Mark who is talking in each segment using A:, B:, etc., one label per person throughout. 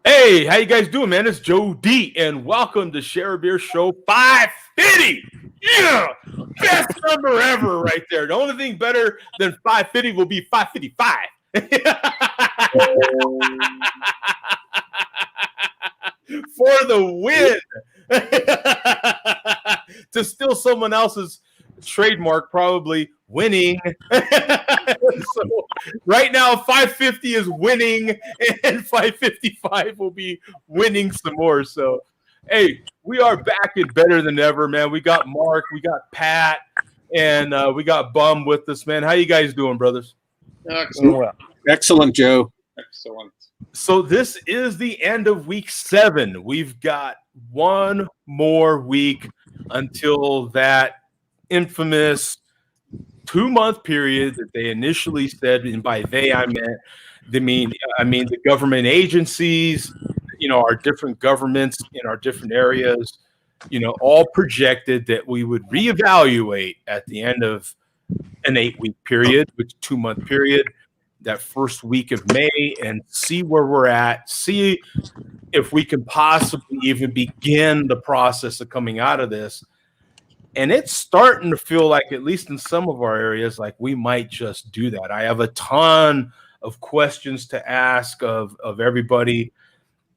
A: Hey, how you guys doing, man? It's Joe D, and welcome to Share a Beer Show 550. Yeah, best number ever right there. The only thing better than 550 will be 555. For the win. To steal someone else's trademark, probably winning. So right now, 550 is winning, and 555 will be winning some more. So, hey, we are back and better than ever, man. We got Mark, we got Pat, and we got Bum with us, man. How you guys doing, brothers?
B: Excellent. Excellent, Joe. Excellent.
A: So this is the end of week 7. We've got one more week until that infamous 2-month period that they initially said, and by they I mean the government agencies, our different governments in our different areas, all projected that we would reevaluate at the end of an 8-week period, which 2-month period, that first week of May, and see where we're at, see if we can possibly even begin the process of coming out of this. And it's starting to feel like, at least in some of our areas, like we might just do that. I have a ton of questions to ask of everybody.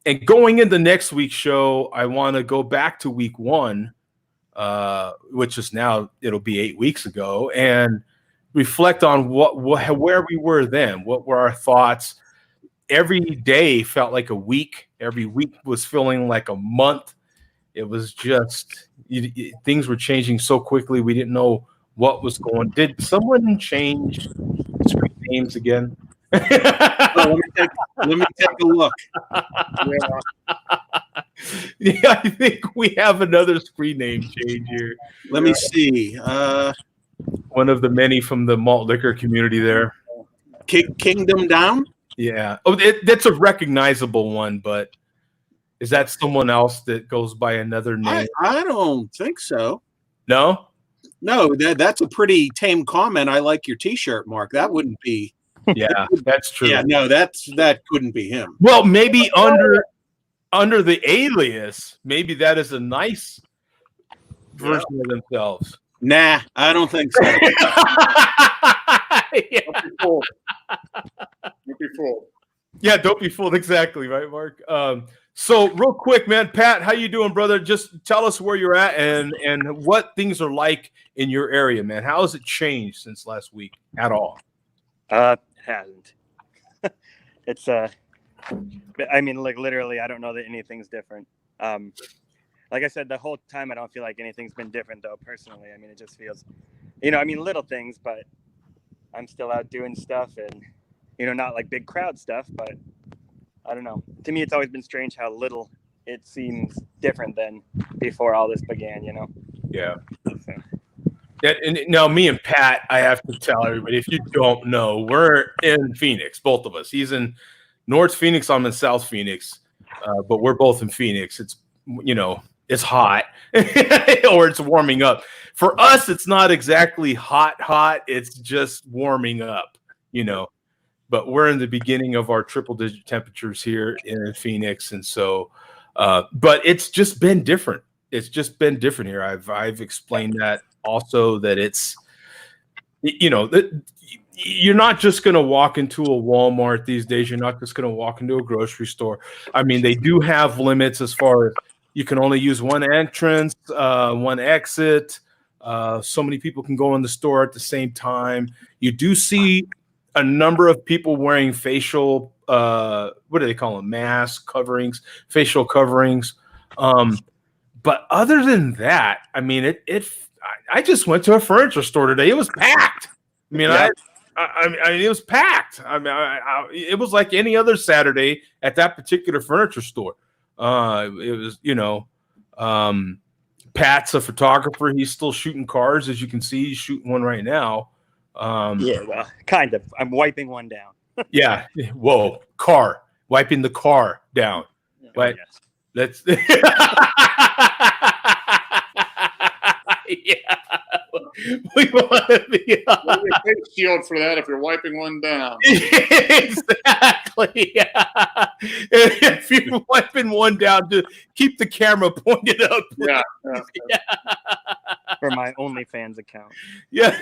A: And going into next week's show, I want to go back to week 1, which is now, it'll be 8 weeks ago, and reflect on where we were then. What were our thoughts? Every day felt like a week. Every week was feeling like a month. It was just things were changing so quickly. We didn't know what was going. Did someone change screen names again?
B: Let me take a look.
A: Yeah, I think we have another screen name change here.
B: Let me see.
A: One of the many from the malt liquor community there.
B: Kingdom Down?
A: Yeah. Oh, that's a recognizable one, but is that someone else that goes by another name?
B: I don't think so.
A: No?
B: No, that's a pretty tame comment. I like your T-shirt, Mark. That wouldn't be.
A: Yeah, that's true.
B: Yeah, no, that couldn't be him.
A: Well, maybe under the alias, maybe that is a nice version of themselves.
B: Nah, I don't think so.
A: Yeah.
B: Don't be fooled. Don't be fooled.
A: Yeah, don't be fooled. Exactly, right, Mark? So real quick, man, Pat, how you doing, brother? Just tell us where you're at and what things are like in your area, man. How has it changed since last week at all?
C: It hasn't. It's I mean, like literally, I don't know that anything's different. Like I said, the whole time I don't feel like anything's been different, though. Personally, I mean, it just feels, little things, but I'm still out doing stuff, and not like big crowd stuff, but I don't know. To me, it's always been strange how little it seems different than before all this began.
A: Yeah. So. And now, me and Pat, I have to tell everybody, if you don't know, we're in Phoenix, both of us. He's in North Phoenix, I'm in South Phoenix, but we're both in Phoenix. It's, it's hot or it's warming up. For us, it's not exactly hot. It's just warming up, But we're in the beginning of our triple-digit temperatures here in Phoenix, and so, but it's just been different. It's just been different here. I've explained that also, that it's, that you're not just going to walk into a Walmart these days. You're not just going to walk into a grocery store. I mean, they do have limits as far as you can only use one entrance, one exit. So many people can go in the store at the same time. You do see a number of people wearing facial, what do they call them? Mask coverings, facial coverings. But other than that, I mean, I just went to a furniture store today. It was packed. I mean, yeah. I mean, it was packed. I mean, it was like any other Saturday at that particular furniture store. It was, Pat's a photographer. He's still shooting cars, as you can see. He's shooting one right now.
C: Yeah, well, kind of. I'm wiping one down.
A: Yeah. Whoa, car. Wiping the car down. But
C: yes.
A: That's Yeah. We want to be
D: You get a face shield for that if you're wiping one down.
A: exactly. Yeah. If you're wiping one down, to keep the camera pointed up.
D: Yeah.
A: Yeah.
C: For my OnlyFans account.
A: Yeah.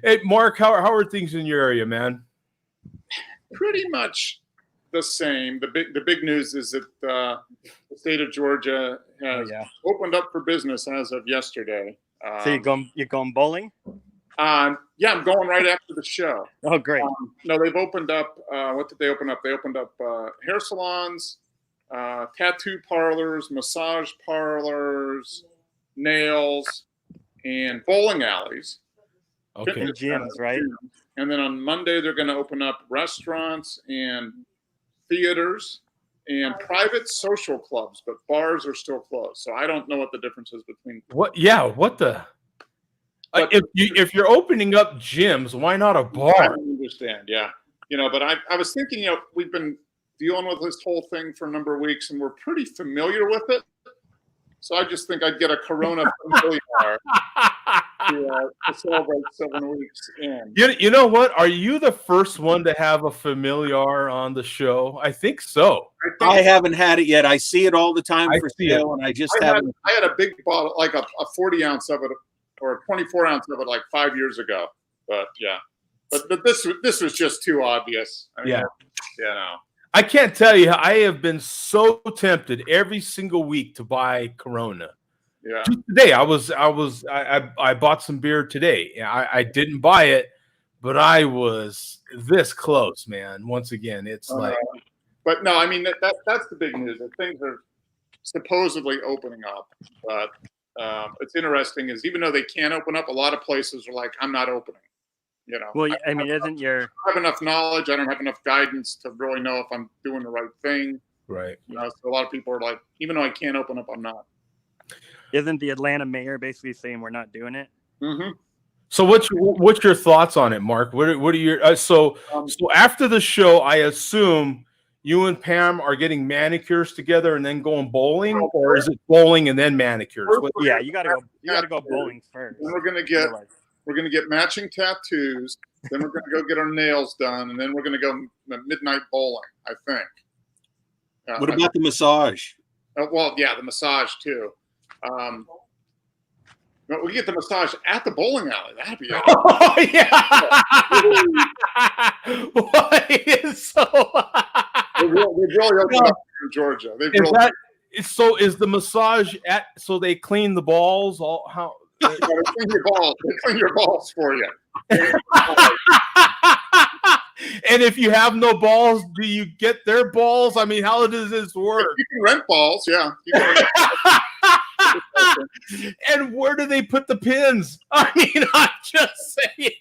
A: Hey, Mark, how are things in your area, man?
D: Pretty much the same. The big news is that the state of Georgia has opened up for business as of yesterday.
C: So you're going bowling?
D: Yeah, I'm going right after the show.
C: Oh, great.
D: No, they've opened up. What did they open up? They opened up hair salons, tattoo parlors, massage parlors, nails, and bowling alleys.
A: Okay.
C: And gyms, right?
D: And then on Monday, they're going to open up restaurants and theaters and private social clubs, but bars are still closed. So I don't know what the difference is between.
A: What? Yeah. What the? If you're opening up gyms, why not a bar?
D: I don't understand. Yeah. But I was thinking, we've been dealing with this whole thing for a number of weeks and we're pretty familiar with it. So I just think I'd get a Corona familiar to celebrate 7 weeks in.
A: You know what? Are you the first one to have a familiar on the show? I think so.
B: I haven't had it yet. I see it all the time for sale, and I just haven't.
D: I had a big bottle, like a 40 ounce of it, or a 24 ounce of it, like 5 years ago. But yeah, but this was just too obvious. I mean,
A: I can't tell you. I have been so tempted every single week to buy Corona.
D: Yeah.
A: Just today, I bought some beer today. I didn't buy it, but I was this close, man. Once again, it's like.
D: But no, I mean that's the big news. That things are supposedly opening up, but it's interesting is even though they can't open up, a lot of places are like, I'm not opening.
C: Well, I
D: don't have enough knowledge. I don't have enough guidance to really know if I'm doing the right thing.
A: Right.
D: So a lot of people are like, even though I can't open up, I'm not.
C: Isn't the Atlanta mayor basically saying we're not doing it?
D: Mm-hmm.
A: So what's your thoughts on it, Mark? What are your so after the show? I assume you and Pam are getting manicures together and then going bowling, or is it bowling and then manicures?
C: Yeah, you gotta go bowling first.
D: And we're gonna get matching tattoos. Then we're gonna go get our nails done, and then we're gonna go midnight bowling. I think.
B: What about the massage?
D: Well, yeah, the massage too. But we get the massage at the bowling alley. That'd be awesome.
A: Oh yeah! What is so?
D: They've really opened up in Georgia.
A: Is the massage at? So they clean the balls.
D: They clean your balls. They clean your balls for you.
A: And if you have no balls, do you get their balls? I mean, how does this work?
D: You can rent balls, yeah.
A: And where do they put the pins? I mean, I'm just saying.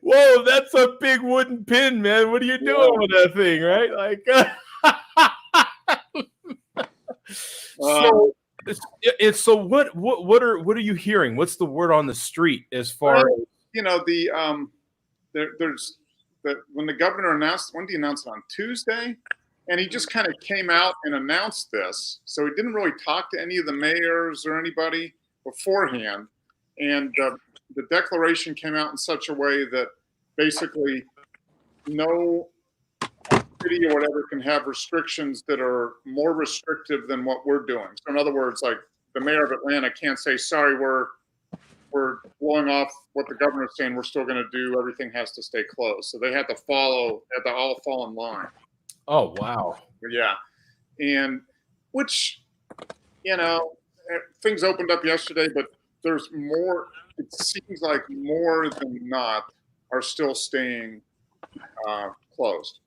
A: Whoa, that's a big wooden pin, man. What are you doing with that thing, right? Like, so what are you hearing? What's the word on the street as far as
D: there's when the governor announced, when did he announce it, on Tuesday? And he just kind of came out and announced this. So he didn't really talk to any of the mayors or anybody beforehand. And the declaration came out in such a way that basically no city or whatever can have restrictions that are more restrictive than what we're doing. So in other words, like the mayor of Atlanta can't say, sorry, we're blowing off what the governor's saying. We're still going to do. Everything has to stay closed. So they had to all fall in line.
A: Oh, wow.
D: Yeah. And which, things opened up yesterday, but there's more. It seems like more than not are still staying closed.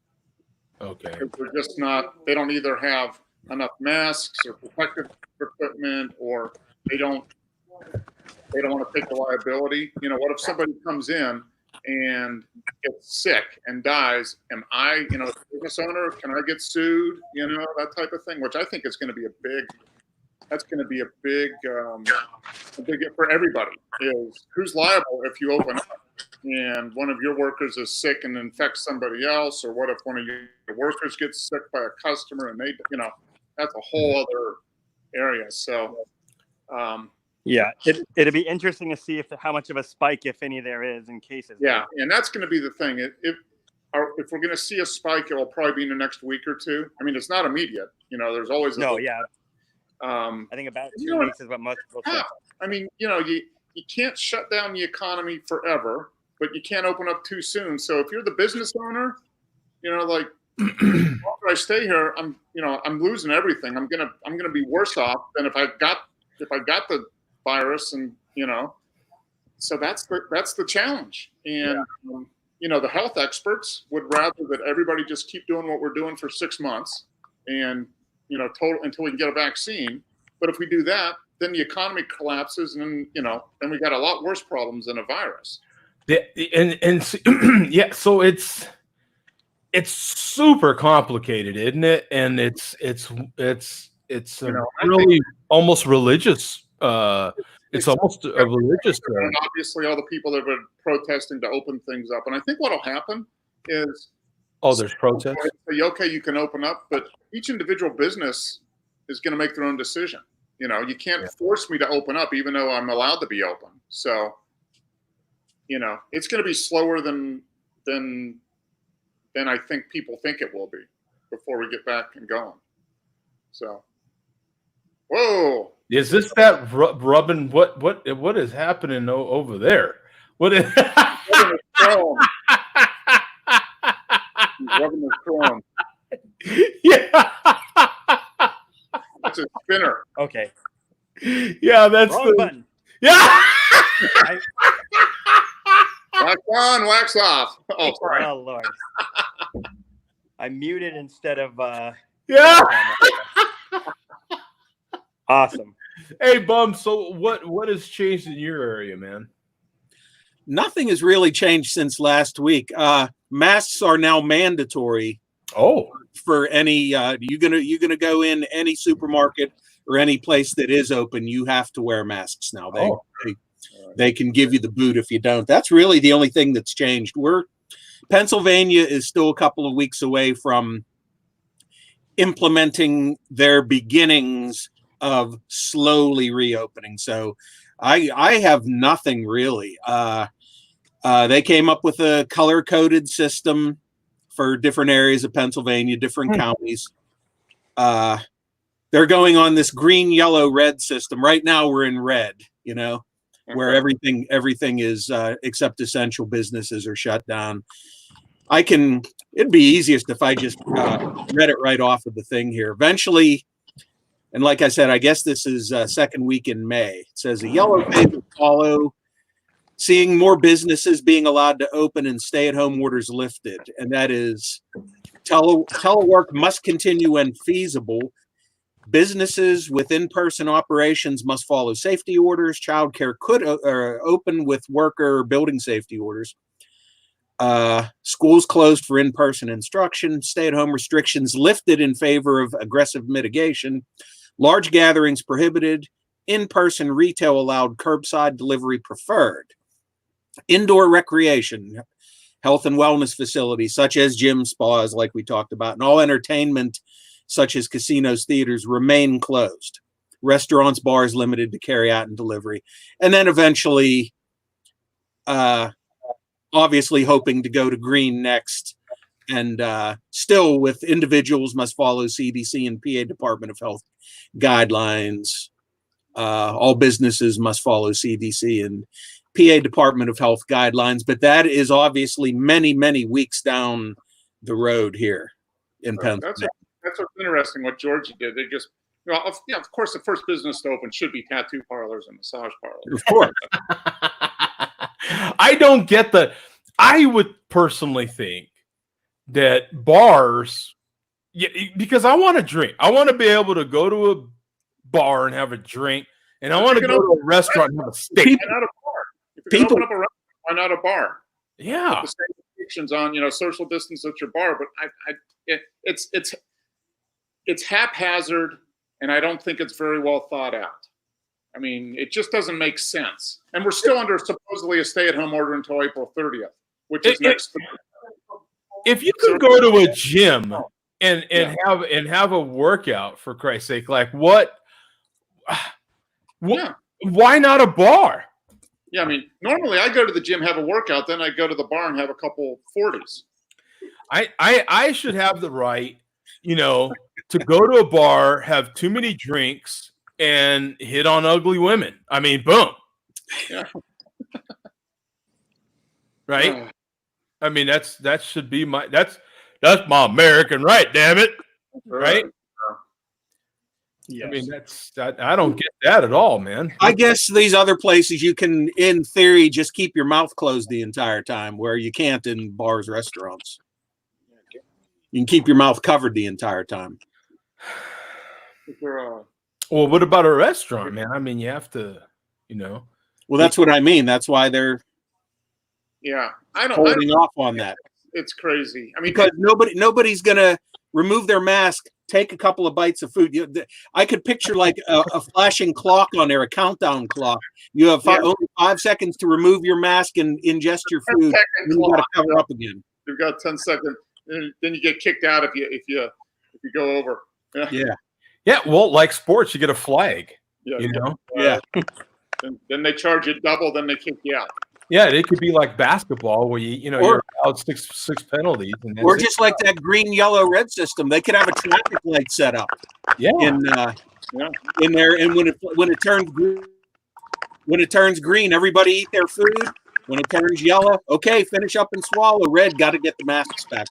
A: Okay.
D: They're just not, they don't either have enough masks or protective equipment, or they don't want to take the liability. What if somebody comes in and gets sick and dies? Am I, as a business owner, can I get sued? That type of thing, which I think is going to be a big for everybody, is who's liable if you open up and one of your workers is sick and infects somebody else, or what if one of your workers gets sick by a customer and they, that's a whole other area. So,
C: yeah, it'd be interesting to see how much of a spike, if any, there is in cases.
D: Yeah, and that's going to be the thing. If we're going to see a spike, it will probably be in the next week or two. I mean, it's not immediate. There's always
C: yeah. I think about 2 weeks is what most people say.
D: I mean, you can't shut down the economy forever, but you can't open up too soon. So if you're the business owner, like, after I stay here, I'm losing everything. I'm gonna be worse off than if I got the virus, and so that's the challenge. And the health experts would rather that everybody just keep doing what we're doing for 6 months, and until we can get a vaccine. But if we do that, then the economy collapses, and then we got a lot worse problems than a virus.
A: Yeah, so it's super complicated, isn't it? And it's really almost religious. It's almost a religious thing.
D: And obviously, all the people that have been protesting to open things up, and I think what'll happen is,
A: there's protests.
D: Say, okay, you can open up, but each individual business is going to make their own decision. You can't force me to open up, even though I'm allowed to be open. So, it's going to be slower than I think people think it will be before we get back and going. So, whoa.
A: Is this that rubbing? What is happening over there? What is
D: rubbing his chrome?
A: Yeah.
D: That's a spinner.
C: Okay.
A: Yeah, that's
C: Wrong button.
A: Yeah.
D: Wax on, wax off. Oh, sorry.
C: Oh, Lord. I muted instead of.
A: Yeah.
C: Awesome.
A: Hey, Bum. So what has changed in your area, man?
B: Nothing has really changed since last week. Masks are now mandatory.
A: Oh.
B: For any you're gonna go in any supermarket or any place that is open, you have to wear masks now. They can give you the boot if you don't. That's really the only thing that's changed. Pennsylvania is still a couple of weeks away from implementing their beginnings of slowly reopening. So I have nothing really. They came up with a color-coded system for different areas of Pennsylvania, different counties. They're going on this green, yellow, red system. Right now we're in red, where everything is except essential businesses are shut down. It'd be easiest if I just read it right off of the thing here. Eventually, and like I said, I guess this is second week in May. It says a yellow phase will follow, seeing more businesses being allowed to open and stay-at-home orders lifted. And that is telework must continue when feasible. Businesses with in-person operations must follow safety orders. Childcare could open with worker or building safety orders. Schools closed for in-person instruction. Stay-at-home restrictions lifted in favor of aggressive mitigation. Large gatherings prohibited. In-person retail allowed. Curbside delivery preferred. Indoor recreation, health and wellness facilities such as gyms, spas, like we talked about, and all entertainment such as casinos, theaters remain closed. Restaurants, bars limited to carry out and delivery. And then eventually, obviously hoping to go to green next, and still with individuals must follow CDC and PA Department of Health guidelines. All businesses must follow CDC and PA Department of Health guidelines, but that is obviously many, many weeks down the road here in Pennsylvania.
D: That's what's interesting what Georgia did. They just, of course, the first business to open should be tattoo parlors and massage parlors.
B: Of course.
A: I don't get I would personally think that bars, because I want to drink. I want to be able to go to a bar and have a drink, and I want to go to a restaurant and have a steak.
D: Why not a bar? If you're going to open up a restaurant, why not a bar?
A: Yeah.
D: Put the same restrictions on, social distance at your bar, but it's haphazard, and I don't think it's very well thought out. I mean, it just doesn't make sense. And we're still under supposedly a stay-at-home order until April 30th, which is next.
A: If you could go to a gym and
D: Yeah.
A: have a workout, for Christ's sake, like what?
D: Yeah.
A: Why not a bar?
D: Yeah, I mean, normally I go to the gym, have a workout, then I go to the bar and have a couple 40s.
A: I should have the right, to go to a bar, have too many drinks, and hit on ugly women. I mean, boom.
D: Yeah.
A: Right? I mean, that should be that's my American right, damn it. Right?
C: Yes.
A: I mean, I don't get that at all, man.
B: I guess these other places you can, in theory, just keep your mouth closed the entire time, where you can't in bars, restaurants. You can keep your mouth covered the entire time.
A: Well, what about a restaurant, man? I mean, you have to,
B: Well, that's what I mean. That's why they're holding off on that.
D: It's crazy. I mean,
B: because nobody's gonna remove their mask, take a couple of bites of food. I could picture like a flashing clock on there, a countdown clock. You have only 5 seconds to remove your mask and ingest your food. And you got to cover up again.
D: You've got 10 seconds. Then you get kicked out if you go over.
A: Yeah. Well, like sports, you get a flag.
D: Yeah. Then they charge you double. Then they kick you out.
A: Yeah, it could be like basketball where you're allowed six penalties,
B: or just like that green, yellow, red system. They could have a traffic light set up.
A: Yeah.
B: In there, and when it turns green, everybody eat their food. When it turns yellow, okay, finish up and swallow. Red, got to get the masks back.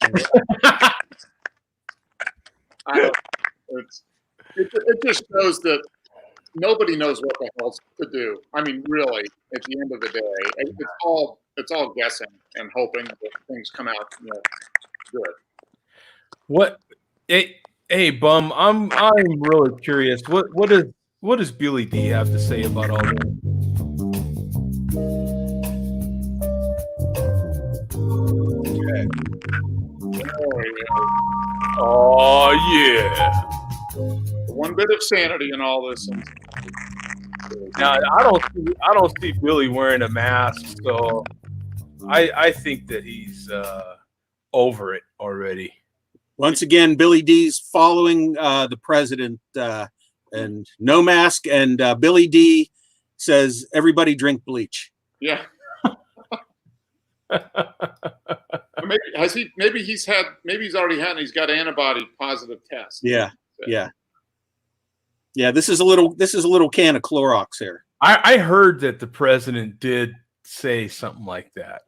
D: It just shows that nobody knows what the hell to do. I mean, really, at the end of the day, it's all guessing and hoping that things come out good.
A: What? Hey, Bum, I'm really curious. What does Billy D have to say about all this? Okay. Oh yeah.
D: One bit of sanity in all this.
A: Now I don't see Billy wearing a mask, so I think that he's over it already.
B: Once again, Billy D's following the president and no mask, and Billy D says everybody drink bleach.
D: Yeah. Maybe he's already had, and he's got antibody positive tests.
B: Yeah. This is a little can of Clorox here.
A: I heard that the president did say something like that.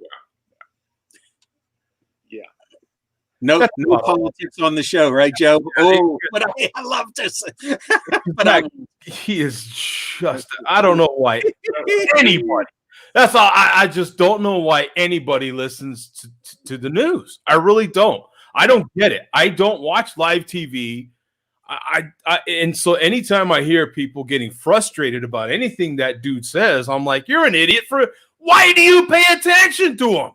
B: Yeah. No politics on the show, right, Joe? Oh, but I love this. But
A: he is just, I don't know why anybody. That's all. I just don't know why anybody listens to the news. I really don't. I don't get it. I don't watch live TV. And so anytime I hear people getting frustrated about anything that dude says, I'm like, you're an idiot. Why do you pay attention to him?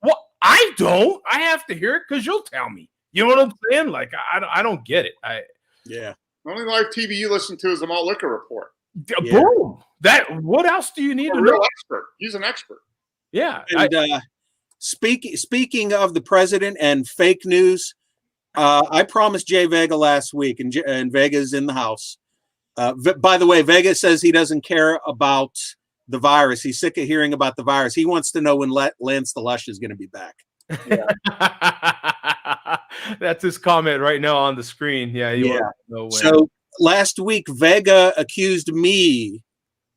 A: Well, I don't. I have to hear it because you'll tell me. You know what I'm saying? Like, I don't get it.
D: The only live TV you listen to is the Malt Liquor Report.
A: Yeah. Boom. What else do you need to know?
D: Expert. He's an expert.
A: Yeah.
B: And speaking of the president and fake news, I promised Jay Vega last week, and Vega's in the house. By the way, Vega says he doesn't care about the virus. He's sick of hearing about the virus. He wants to know when Lance the Lush is going to be back.
A: Yeah. That's his comment right now on the screen. Yeah. Wants to know when.
B: So last week, Vega accused me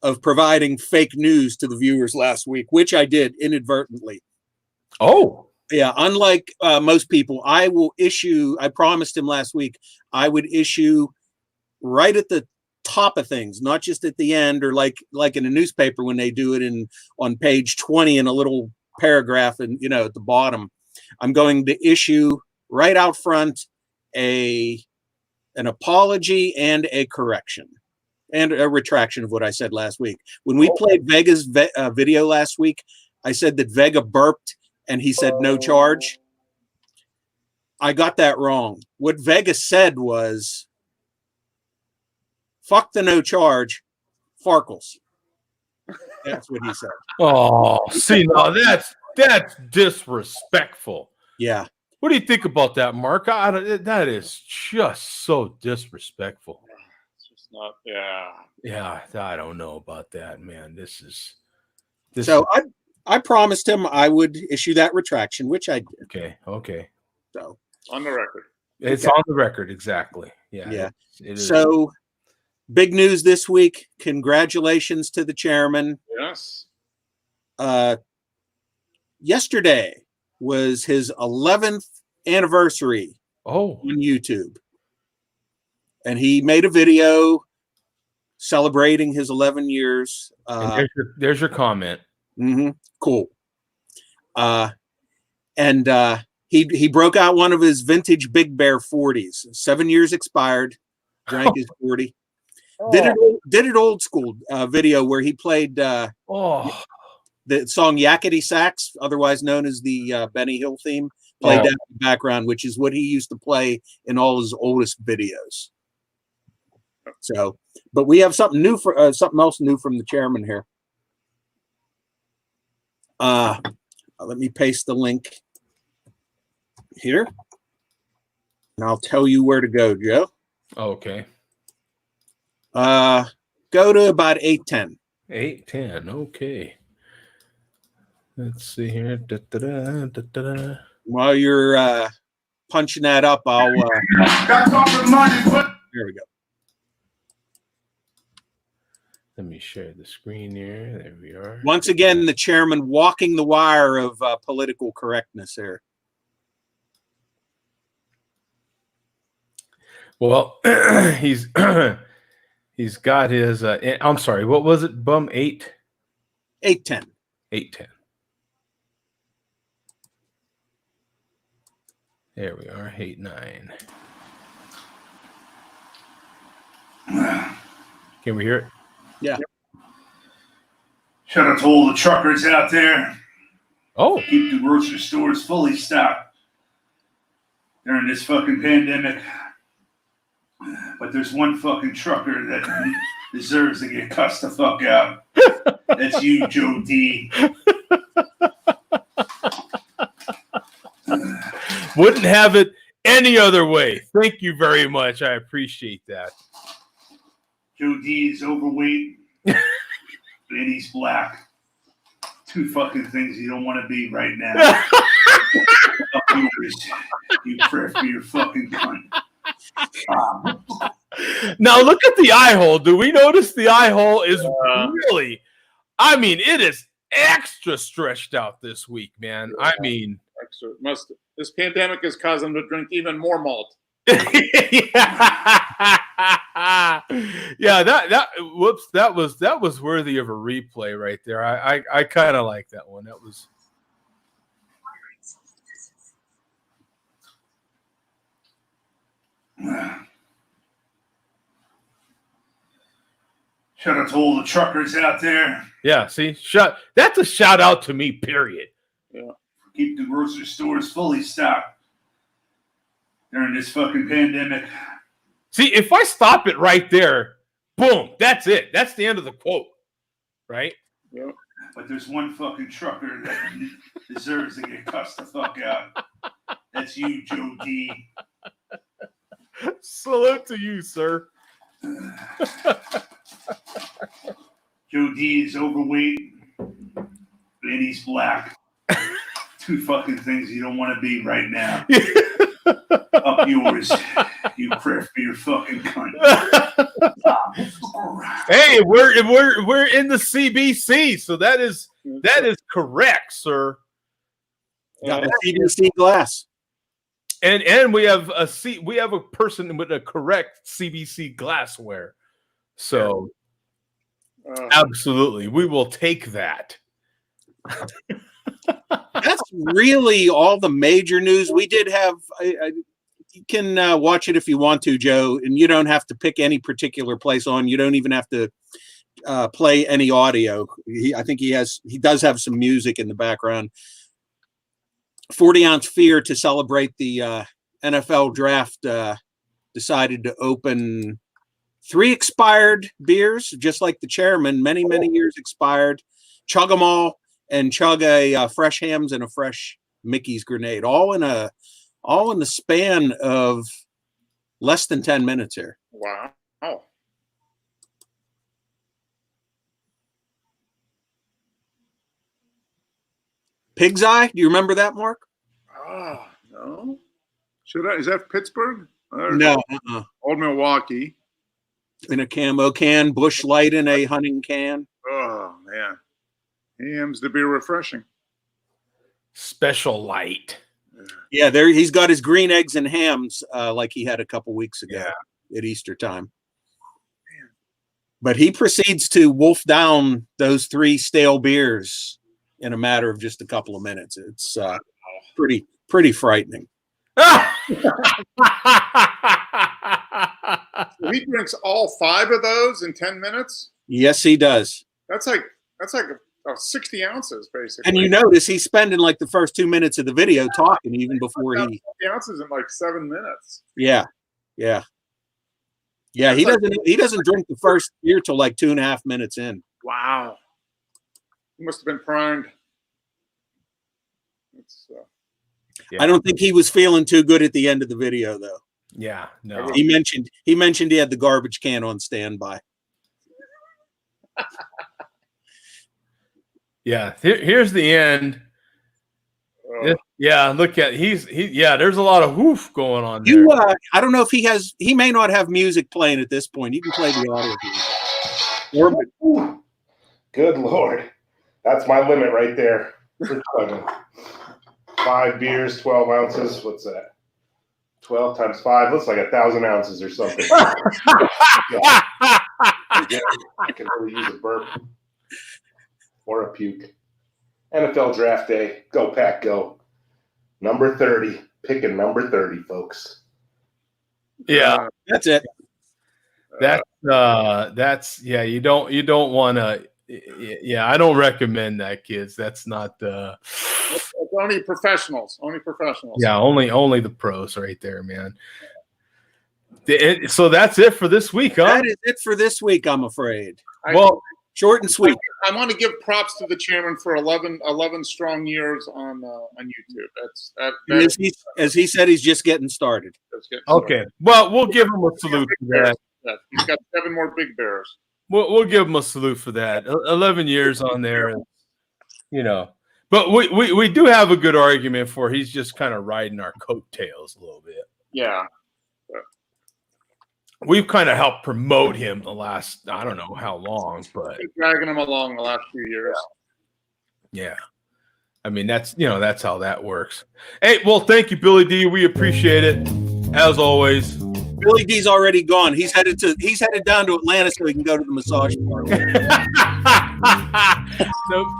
B: of providing fake news to the viewers last week, which I did inadvertently.
A: Oh.
B: Yeah, unlike most people, I promised him last week, I would issue right at the top of things, not just at the end or like in a newspaper when they do it on page 20 in a little paragraph and at the bottom. I'm going to issue right out front an apology and a correction and a retraction of what I said last week. When we played Vega's video last week, I said that Vega burped and he said no charge. I got that wrong. What Vega said was, fuck the no charge, Farkles. That's what he said.
A: Oh, see, now that's disrespectful.
B: Yeah.
A: What do you think about that, Mark? That is just so disrespectful.
D: It's just not. Yeah.
A: Yeah, I don't know about that, man. This
B: So I promised him I would issue that retraction, which I did.
A: Okay.
B: So
D: On the record.
A: It's
B: Okay.
A: on the record, exactly. Yeah. It is.
B: So big news this week. Congratulations to the chairman.
D: Yes.
B: Yesterday was his 11th anniversary
A: Oh,
B: on YouTube. And he made a video celebrating his 11 years.
A: and there's your comment.
B: Cool. He broke out one of his vintage Big Bear 40s, 7 years expired, drank his 40. Did it old school video where he played the song Yakety Sax, otherwise known as the Benny Hill theme, played that in the background, which is what he used to play in all his oldest videos. So, but we have something new for something else new from the chairman here. Let me paste the link here, and I'll tell you where to go, Joe.
A: Okay.
B: Go to about 8:10.
A: 8:10. Okay. Let's see here.
B: While you're punching that up, I'll. There we go.
A: Let me share the screen here. There we are.
B: Once again, the chairman walking the wire of political correctness here.
A: Well, he's got his. I'm sorry. What was it? Bum 8.
B: 8:10.
A: 8:10. There we are. 8:09. Can we hear it?
B: Yeah.
E: Shout out to all the truckers out there.
A: Oh.
E: Keep the grocery stores fully stocked during this fucking pandemic. But there's one fucking trucker that deserves to get cussed the fuck out. That's you, Joe D.
A: Wouldn't have it any other way. Thank you very much. I appreciate that.
E: Joe D is overweight and he's black. Two fucking things you don't want to be right now. You pray for your fucking cunt.
A: Now look at the eye hole. Do we notice the eye hole is really? I mean, it is extra stretched out this week, man.
D: Yeah.
A: I mean,
D: Extra. This pandemic has caused them to drink even more malt.
A: yeah, that was worthy of a replay right there. I kind of like that one. That was.
E: Shout out to all the truckers out there.
A: Yeah, see, that's a shout out to me, period.
D: Yeah.
E: Keep the grocery stores fully stocked during this fucking pandemic.
A: See, if I stop it right there, boom, that's it. That's the end of the quote, right?
D: Yeah.
E: But there's one fucking trucker that deserves to get cussed the fuck out. That's you, Joe D.
A: Salute to you, sir.
E: Joe D is overweight and he's black. Two fucking things you don't want to be right now. Up yours. You pray for your fucking cunt.
A: Hey, we're in the CBC, so that is correct, sir.
B: Got a CBC glass.
A: And we have a person with a correct CBC glassware. So absolutely, we will take that.
B: That's really all the major news. We did have. You can watch it if you want to, Joe, and you don't have to pick any particular place on. You don't even have to play any audio. I think he does have some music in the background. 40-ounce Fear to celebrate the NFL draft decided to open 3 expired beers, just like the chairman, many years expired. Chug them all and chug a fresh hams and a fresh Mickey's grenade, all in the span of less than 10 minutes here.
D: Wow. Oh.
B: Pig's Eye, do you remember that, Mark?
D: Oh, no. Is that Pittsburgh?
B: No.
D: Old Milwaukee.
B: In a camo can, Bush Light in a hunting can.
D: Oh, man. Hams to be refreshing.
A: Special light.
B: Yeah, there he's got his green eggs and hams like he had a couple weeks ago at Easter time. But he proceeds to wolf down those 3 stale beers in a matter of just a couple of minutes. It's pretty frightening.
D: He drinks all 5 of those in 10 minutes.
B: Yes, he does.
D: That's like 60 ounces, basically.
B: And you notice he's spending like the first 2 minutes of the video talking even before
D: 60 ounces in like 7 minutes.
B: Yeah. He doesn't drink the first beer till like 2.5 minutes in.
D: Wow. He must have been primed.
B: I don't think he was feeling too good at the end of the video though.
A: Yeah, no.
B: He mentioned he had the garbage can on standby.
A: Yeah, here's the end. Yeah, look at there's a lot of woof going on there.
B: I don't know if he may not have music playing at this point. You can play the audio.
F: Good Lord. That's my limit right there. 5 beers, 12 ounces. What's that? 12 times 5 looks like 1,000 ounces or something. I can really use a burp or a puke. NFL draft day. Go Pack, go. Number 30. Picking number 30, folks.
A: Yeah,
B: that's it.
A: That's you don't want to. Yeah, I don't recommend that, kids. That's not the.
D: It's only professionals.
A: Yeah, only the pros right there, man. So that's it for this week, huh?
B: That is it for this week, I'm afraid. Short and sweet.
D: I want to give props to the chairman for 11 strong years on YouTube.
B: As he said, he's just getting started.
A: Okay. Well, we'll give him a salute for that.
D: He's got 7 more big bears.
A: We'll give him a salute for that. 11 years on there, But we do have a good argument for he's just kind of riding our coattails a little bit.
D: Yeah.
A: We've kind of helped promote him the last, I don't know how long, but
D: dragging him along the last few years.
A: Yeah. I mean, that's how that works. Hey, well, thank you, Billy D. We appreciate it as always.
B: Billy D's already gone. He's headed down to Atlanta so he can go to the massage parlor.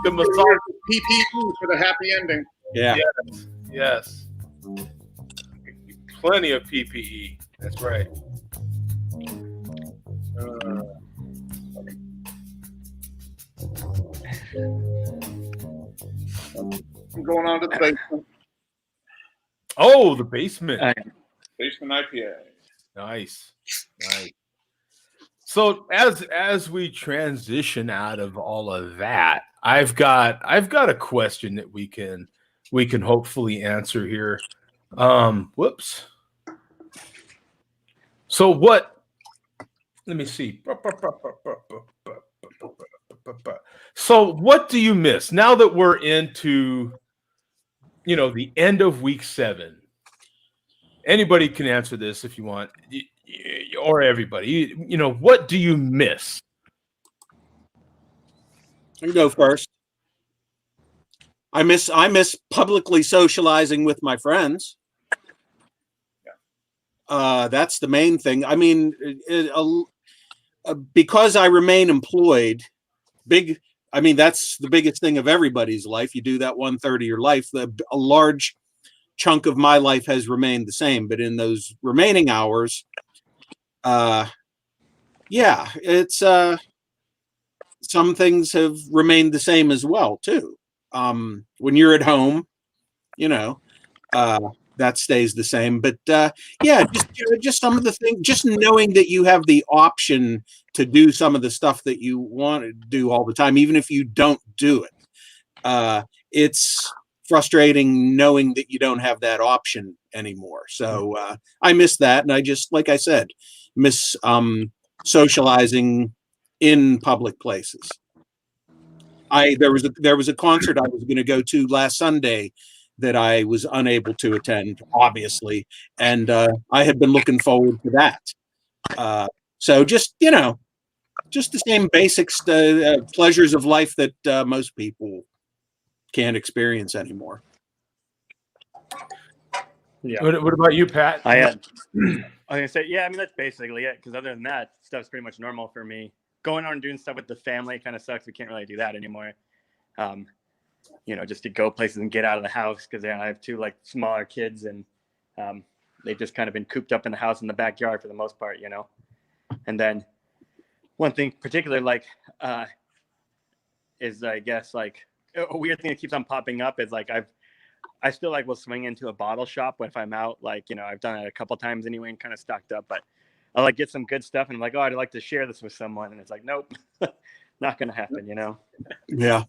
A: the massage
D: PPE for the happy ending.
B: Yeah.
A: Yes. Plenty of PPE. That's right.
D: I'm going on to the basement.
A: Oh, the basement.
D: Basement IPA.
A: Nice. So as we transition out of all of that, I've got a question that we can hopefully answer here. Whoops. So what? Let me see. So what do you miss now that we're into, the end of week 7? Anybody can answer this if you want, or everybody. What do you miss?
B: I can go first. I miss publicly socializing with my friends. That's the main thing. I mean, because I remain employed, that's the biggest thing of everybody's life. You do that 1/3 of your life. A large chunk of my life has remained the same, but in those remaining hours, it's some things have remained the same as well too. When you're at home, that stays the same. But yeah, just some of the things, just knowing that you have the option to do some of the stuff that you want to do all the time, even if you don't do it. It's frustrating knowing that you don't have that option anymore. So I miss that, and I just, like I said, miss socializing in public places. There was a concert I was going to go to last Sunday that I was unable to attend, obviously, and I had been looking forward to that. So just just the same basic pleasures of life that most people can't experience anymore.
C: Yeah.
A: What about you, Pat?
C: I was gonna say, yeah, I mean that's basically it. Because other than that, stuff's pretty much normal for me. Going on and doing stuff with the family kind of sucks. We can't really do that anymore. Just to go places and get out of the house, because I have two like smaller kids, and they've just kind of been cooped up in the house in the backyard for the most part, And then one thing particular, like, is I guess like a weird thing that keeps on popping up is like I still like will swing into a bottle shop if I'm out, like, I've done it a couple times anyway and kind of stocked up, but I'll like get some good stuff and I'm like, oh, I'd like to share this with someone. And it's like, nope, not going to happen,
B: Yeah.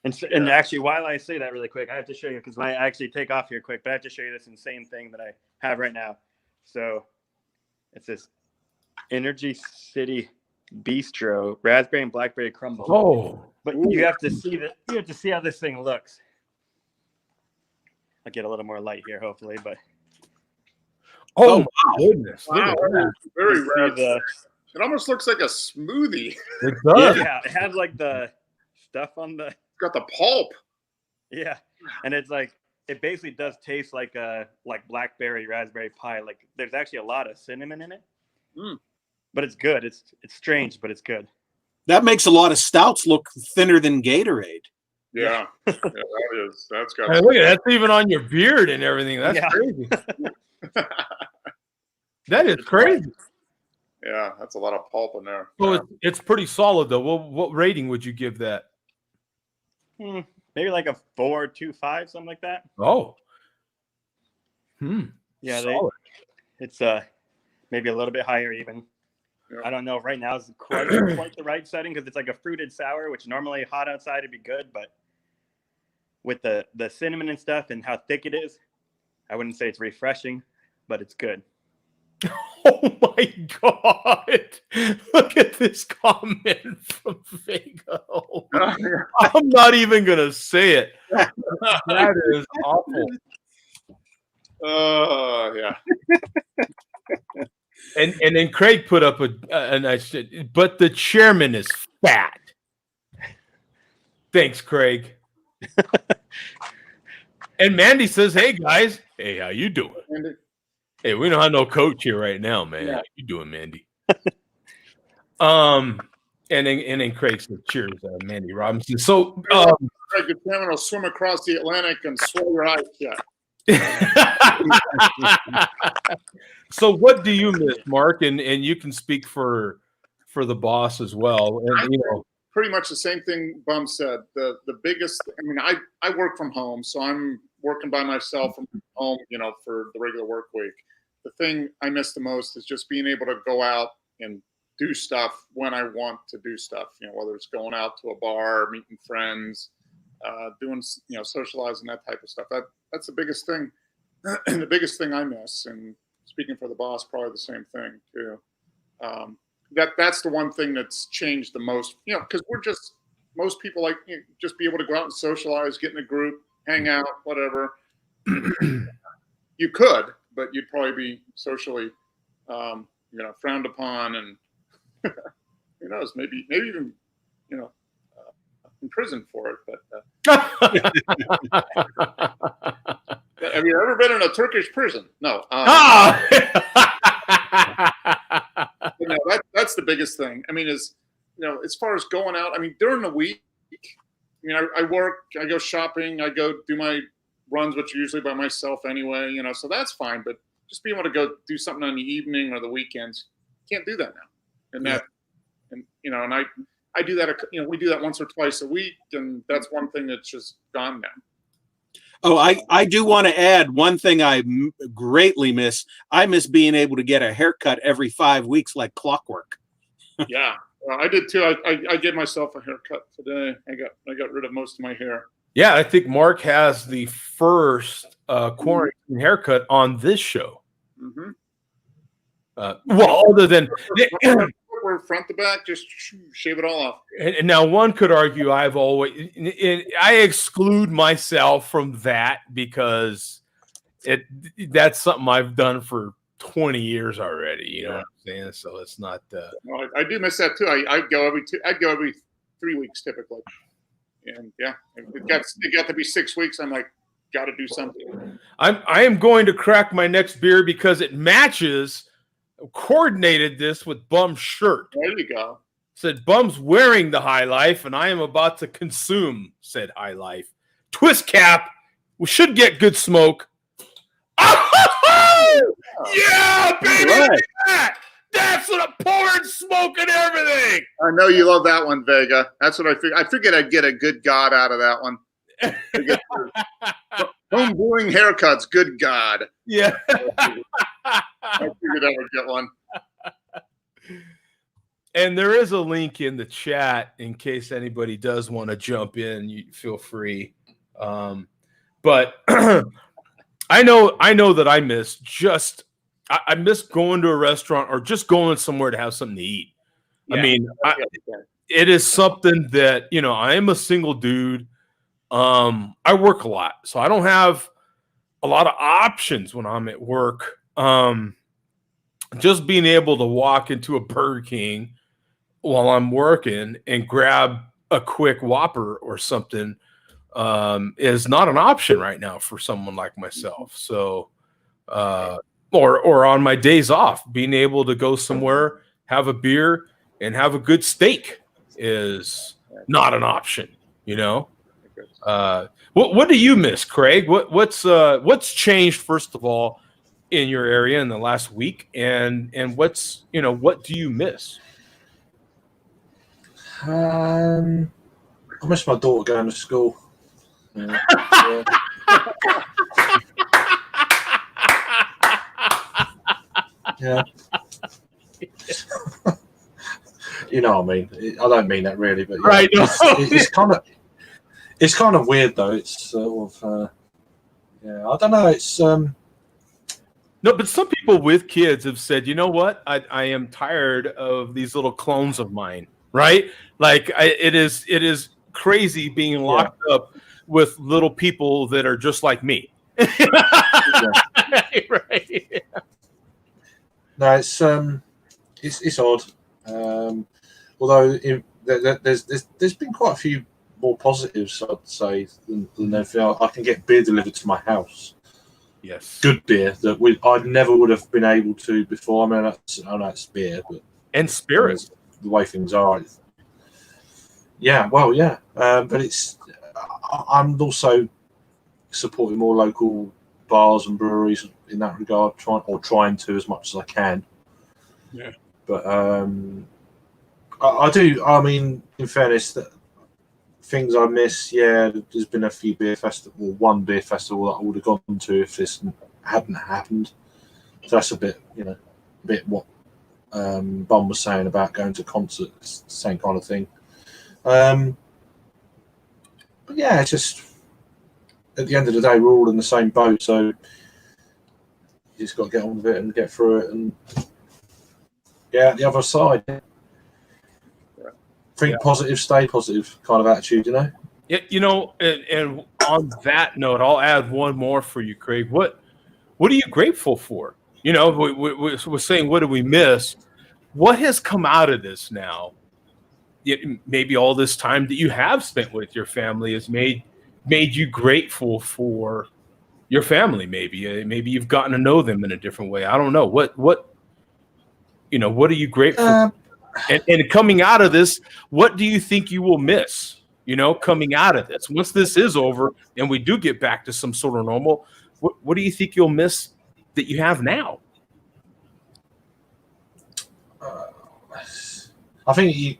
C: And actually, while I say that really quick, I have to show you, because I actually take off here quick, but I have to show you this insane thing that I have right now. So it's this Energy City Bistro raspberry and blackberry crumble.
A: Oh,
C: but you have to see that. You have to see how this thing looks. I'll get a little more light here, hopefully, but
A: my goodness! Look
D: Wow,
A: at that.
D: very
C: you see
D: red. It almost looks like a smoothie.
A: It does.
C: yeah, it has like the stuff on the.
D: It's got the pulp.
C: Yeah, and it's like it basically does taste like blackberry raspberry pie. Like there's actually a lot of cinnamon in it, but it's good. It's strange, but it's good.
B: That makes a lot of stouts look thinner than Gatorade.
D: Yeah, that is. That's got.
A: Hey, look at that. That's even on your beard and everything. That's
C: Yeah.
A: crazy. That is crazy.
D: Yeah, that's a lot of pulp in there.
A: So it's pretty solid, though. What rating would you give that?
C: Maybe like a 4.25, something like that.
A: Oh.
C: Yeah,
A: solid.
C: it's maybe a little bit higher even.
D: Yeah.
C: I don't know. Right now is quite the right setting, because it's like a fruited sour, which normally hot outside would be good, but with the cinnamon and stuff and how thick it is, I wouldn't say it's refreshing, but it's good.
A: Oh my God. Look at this comment from Vego. I'm not even going to say it. That is awful.
D: Yeah.
A: And then Craig put up a nice shit, but the chairman is fat. Thanks, Craig. And Mandy says, "Hey guys, hey, how you doing?"
D: Mandy.
A: Hey, we don't have no coach here right now, man.
D: Yeah.
A: How you doing, Mandy? And then Craig said, "Cheers, Mandy Robinson." So,
D: Craig, the salmon will swim across the Atlantic and swell your eyes shut.
A: So what do you miss, Mark? And you can speak for the boss as well. And
D: Pretty much the same thing Bum said. The biggest, I work from home, so I'm working by myself from home, for the regular work week. The thing I miss the most is just being able to go out and do stuff when I want to do stuff, whether it's going out to a bar, meeting friends, doing, socializing, that type of stuff. That's the biggest thing. And the biggest thing I miss, and speaking for the boss, probably the same thing too. That's the one thing that's changed the most, because most people like just be able to go out and socialize, get in a group, hang out, whatever. You could, but you'd probably be socially, frowned upon, and who knows, maybe even, in prison for it. But have you ever been in a Turkish prison? No. That's the biggest thing. As far as going out, during the week, I work, I go shopping, I go do my runs, which are usually by myself anyway, so that's fine. But just being able to go do something on the evening or the weekends, can't do that now. And I do that, we do that once or twice a week, and that's one thing that's just gone now.
B: Oh, I do want to add one thing I greatly miss. I miss being able to get a haircut every 5 weeks like clockwork.
D: Yeah, well, I did too. I gave myself a haircut today. I got rid of most of my hair.
A: Yeah, I think Mark has the first quarantine haircut on this show.
D: Mm-hmm.
A: Well, other than
D: Front to back, just shave it all off.
A: and now one could argue I exclude myself from that because that's something I've done for 20 years already. You know what I'm saying? So it's not.
D: Well, I do miss that too. I'd go every 3 weeks typically, and yeah, it got to be 6 weeks. I'm like, got to do something.
A: I am going to crack my next beer because it matches. Coordinated this with Bum's shirt.
D: There you go.
A: Said Bum's wearing the High Life, and I am about to consume said High Life. Twist cap. We should get good smoke. Oh, yeah, baby.
B: Right.
A: Look at that. That's what a pouring smoke and everything.
D: I know you love that one, Vega. That's what I figured. I figured I'd get a good God out of that one. Home brewing haircuts, good God.
A: Yeah.
D: I figured I would get one.
A: And there is a link in the chat in case anybody does want to jump in. You feel free. But I know that I miss going to a restaurant or just going somewhere to have something to eat. Yeah. I mean, it is something that, I am a single dude. I work a lot, so I don't have a lot of options when I'm at work. Just being able to walk into a Burger King while I'm working and grab a quick Whopper or something is not an option right now for someone like myself. So, or on my days off, being able to go somewhere, have a beer, and have a good steak is not an option. What do you miss, Craig? What's changed first of all in your area in the last week, and what do you miss?
G: I miss my daughter going to school. Yeah. Yeah. You know what I mean? I don't mean that really, but
A: right.
G: It's kind of weird though. It's sort of I don't know. It's
A: no, but some people with kids have said, you know what? I am tired of these little clones of mine, right? Like it is crazy being locked up with little people that are just like me. Right.
G: No, it's odd. Although there's been quite a few more positives, I'd say, than anything. I can get beer delivered to my house.
A: Yes,
G: good beer that I never would have been able to before. I mean, I know it's beer, but
A: and spirits,
G: the way things are. Yeah, well, yeah, but I'm also supporting more local bars and breweries in that regard, trying to as much as I can.
B: Yeah,
G: but I do. I mean, in fairness, that things I miss. Yeah, there's been a few one beer festival that I would have gone to if this hadn't happened. So that's a bit what Bum was saying about going to concerts, same kind of thing. But yeah, it's just at the end of the day, we're all in the same boat, so you just got to get on with it and get through it and get out the other side. Think positive, stay positive kind of attitude,
A: Yeah, and on that note, I'll add one more for you, Craig. What are you grateful for? We're saying, what do we miss? What has come out of this now? Maybe all this time that you have spent with your family has made you grateful for your family. Maybe you've gotten to know them in a different way. I don't know. What are you grateful for? And coming out of this, what do you think you will miss? Coming out of this, once this is over and we do get back to some sort of normal, what do you think you'll miss that you have now?
G: I think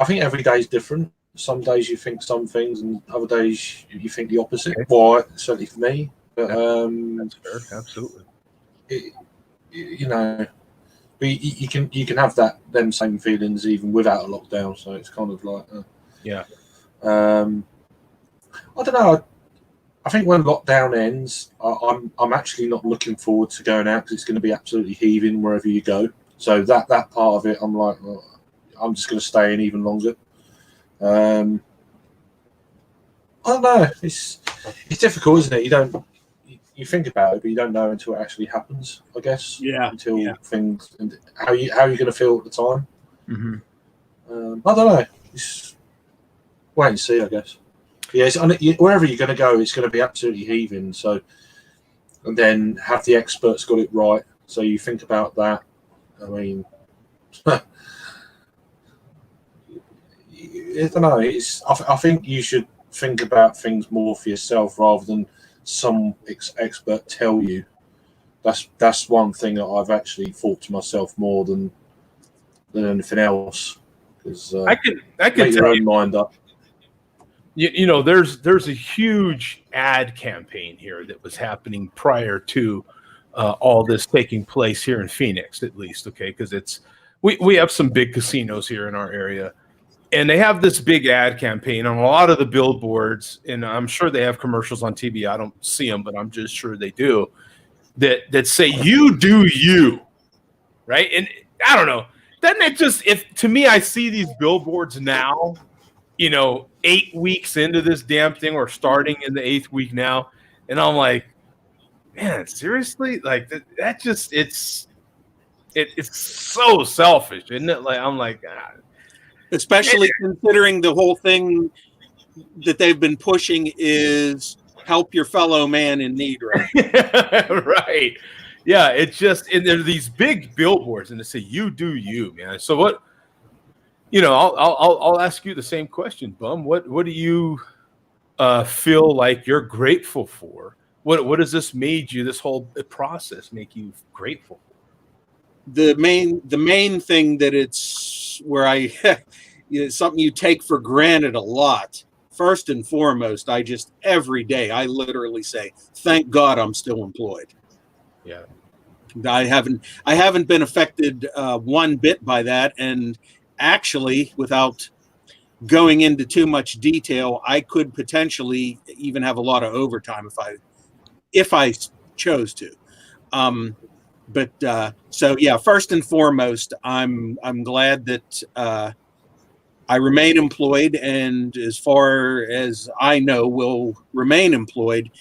G: every day is different. some days you think some things, and other days you think the opposite.
A: Okay.
G: Well, certainly for me. But
A: That's fair. Absolutely.
G: you know, but you can have them same feelings even without a lockdown. So it's kind of like,
A: Yeah.
G: I don't know. I think when lockdown ends, I'm actually not looking forward to going out because it's going to be absolutely heaving wherever you go. So that part of it, I'm like, well, I'm just going to stay in even longer. I don't know. It's difficult, isn't it? You think about it, but you don't know until it actually happens. I guess.
B: Yeah.
G: Until things, and how you going to feel at the time.
A: Mm-hmm.
G: I don't know. It's wait and see, I guess. Yes, wherever you're going to go, it's going to be absolutely heaving. So, and then have the experts got it right? So you think about that. I mean, I don't know. I think you should think about things more for yourself rather than some expert tell you. That's one thing that I've actually thought to myself more than anything else. Because
A: I can
G: make your
A: tell
G: own
A: you.
G: mind up.
A: You know, there's a huge ad campaign here that was happening prior to all this taking place here in Phoenix, at least. Okay, because we have some big casinos here in our area, and they have this big ad campaign on a lot of the billboards, and I'm sure they have commercials on TV. I don't see them, but I'm just sure they do. That say "You do you," right? And I don't know. Doesn't it just to me? I see these billboards now. 8 weeks into this damn thing, or starting in the 8th week now, and I'm like, man, seriously? Like that just it's so selfish, isn't it? Like I'm like,
B: Especially considering the whole thing that they've been pushing is help your fellow man in need, right?
A: right. Yeah, it's just, and there are these big billboards, and they say "You do you, man." So what? I'll ask you the same question, Bum. What do you feel like you're grateful for? What has this made you? This whole process make you grateful for?
B: The main thing that it's where I something you take for granted a lot. First and foremost, I just every day I literally say, "Thank God I'm still employed."
A: Yeah,
B: I haven't been affected one bit by that, and actually, without going into too much detail, I could potentially even have a lot of overtime if I chose to. So yeah, first and foremost, I'm glad that I remain employed, and as far as I know, will remain employed.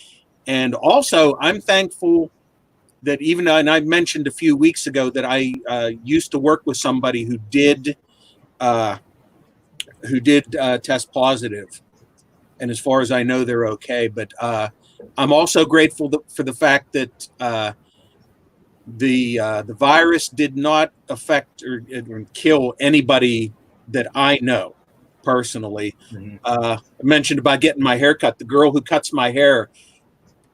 B: And also, I'm thankful that and I mentioned a few weeks ago that I used to work with somebody who did test positive, and as far as I know, they're okay. But I'm also grateful for the fact that the virus did not affect or kill anybody that I know personally.
A: mm-hmm.
B: I mentioned about getting my hair cut. The girl who cuts my hair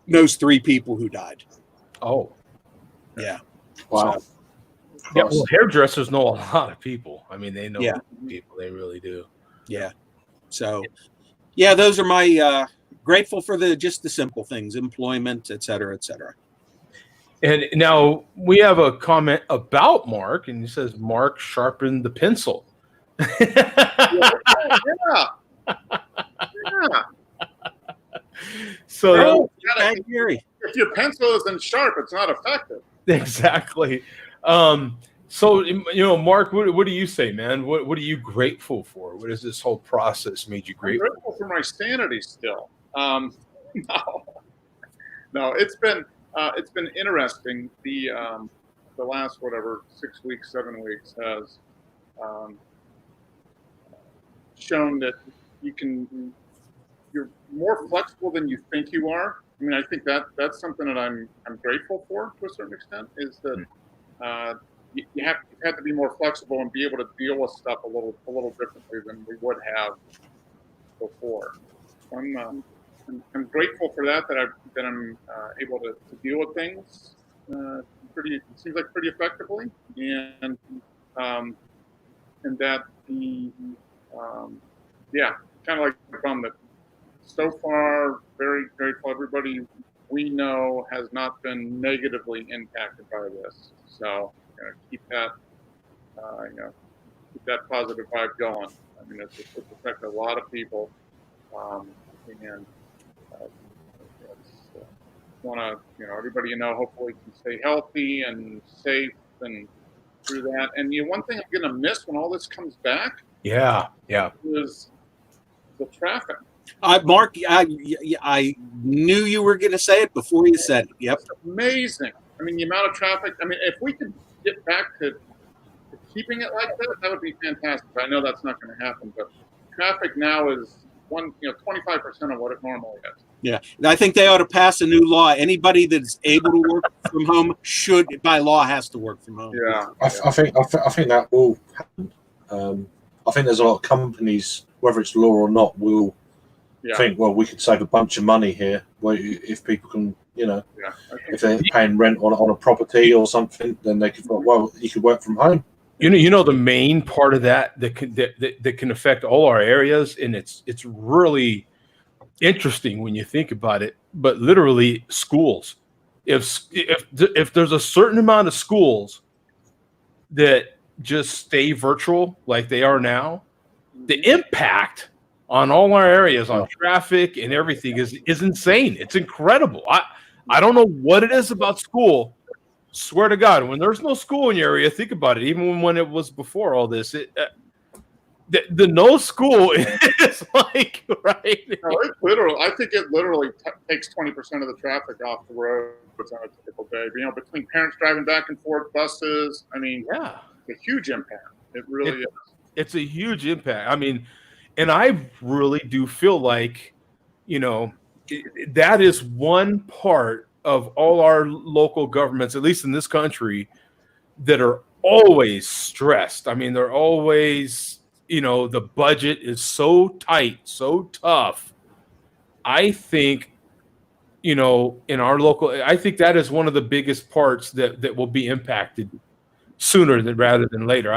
B: knows 3 people who died.
A: Oh,
B: Yeah.
G: Wow.
B: So,
A: yeah. Well, hairdressers know a lot of people. I mean, they know
B: Yeah.
A: people. They really do.
B: yeah. So, yeah, those are my grateful for just the simple things, employment, et cetera, et cetera.
A: And now we have a comment about Mark, and he says Mark sharpened the pencil.
D: Yeah.
A: So
B: Oh, Bad Gary.
D: If your pencil isn't sharp, it's not effective.
A: exactly. So Mark, what do you say, man? What are you grateful for? What has this whole process made you
D: I'm
A: grateful?
D: grateful for my sanity still. No, it's been interesting. The last 6 weeks, 7 weeks has shown that you're more flexible than you think you are. I mean, I think that's something that I'm grateful for to a certain extent, is that you have to be more flexible and be able to deal with stuff a little differently than we would have before. I'm grateful for that I'm able to deal with things it seems like pretty effectively, and that kind of like bummed that so far, very grateful. Everybody we know has not been negatively impacted by this. So keep that, keep that positive vibe going. I mean, it's affected a lot of people, and want to, everybody hopefully can stay healthy and safe and through that. And one thing I'm going to miss when all this comes back,
A: yeah,
D: is the traffic.
B: Mark, I knew you were going to say it before you said it. Yep.
D: It's amazing. I mean, the amount of traffic. I mean, if we could get back to keeping it like that would be fantastic. I know that's not going to happen, but traffic now is 25% of what it normally is.
B: Yeah, I think they ought to pass a new law. Anybody that's able to work from home should, by law, has to work from home.
D: Yeah,
G: I think that will happen. I think there's a lot of companies, whether it's law or not, will think, well, we could save a bunch of money here. Well, if people can, if they're paying rent on a property or something, then they could. Well, you could work from home.
A: The main part of that can affect all our areas, and it's really interesting when you think about it. But literally, schools. If there's a certain amount of schools that just stay virtual like they are now, the impact on all our areas, on traffic and everything, is insane. It's incredible. I don't know what it is about school. Swear to God, when there's no school in your area, think about it. Even when it was before all this, the no school is like, right?
D: No, it literally. I think it literally takes 20% of the traffic off the road on a typical day. Between parents driving back and forth, buses. I mean,
A: yeah,
D: a huge impact. It really is.
A: It's a huge impact. I mean, and I really do feel like, that is one part of all our local governments, at least in this country, that are always stressed. I mean, they're always, the budget is so tight, so tough. I think, in our local, I think that is one of the biggest parts that will be impacted sooner rather than later.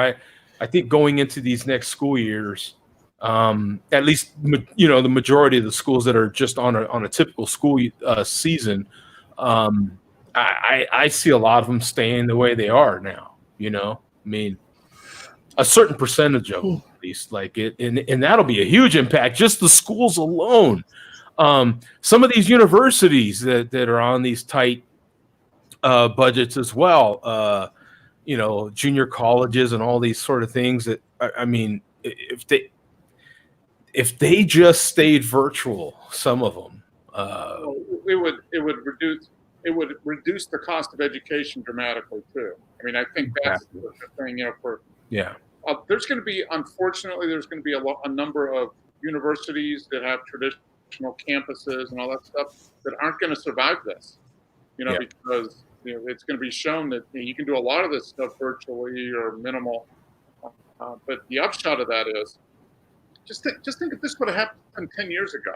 A: I think going into these next school years, at least, the majority of the schools that are just on a typical school season, I see a lot of them staying the way they are now. I mean, a certain percentage of them, at least, like it, and that'll be a huge impact. Just the schools alone. Some of these universities that are on these tight budgets as well. Junior colleges and all these sort of things. That I mean, if they just stayed virtual, some of them,
D: it would reduce the cost of education dramatically too. I mean, I think that's the thing. There's going to be, unfortunately, a number of universities that have traditional campuses and all that stuff that aren't going to survive this. Because it's going to be shown that you can do a lot of this stuff virtually or minimal. But the upshot of that is, just think if this would have happened 10 years ago.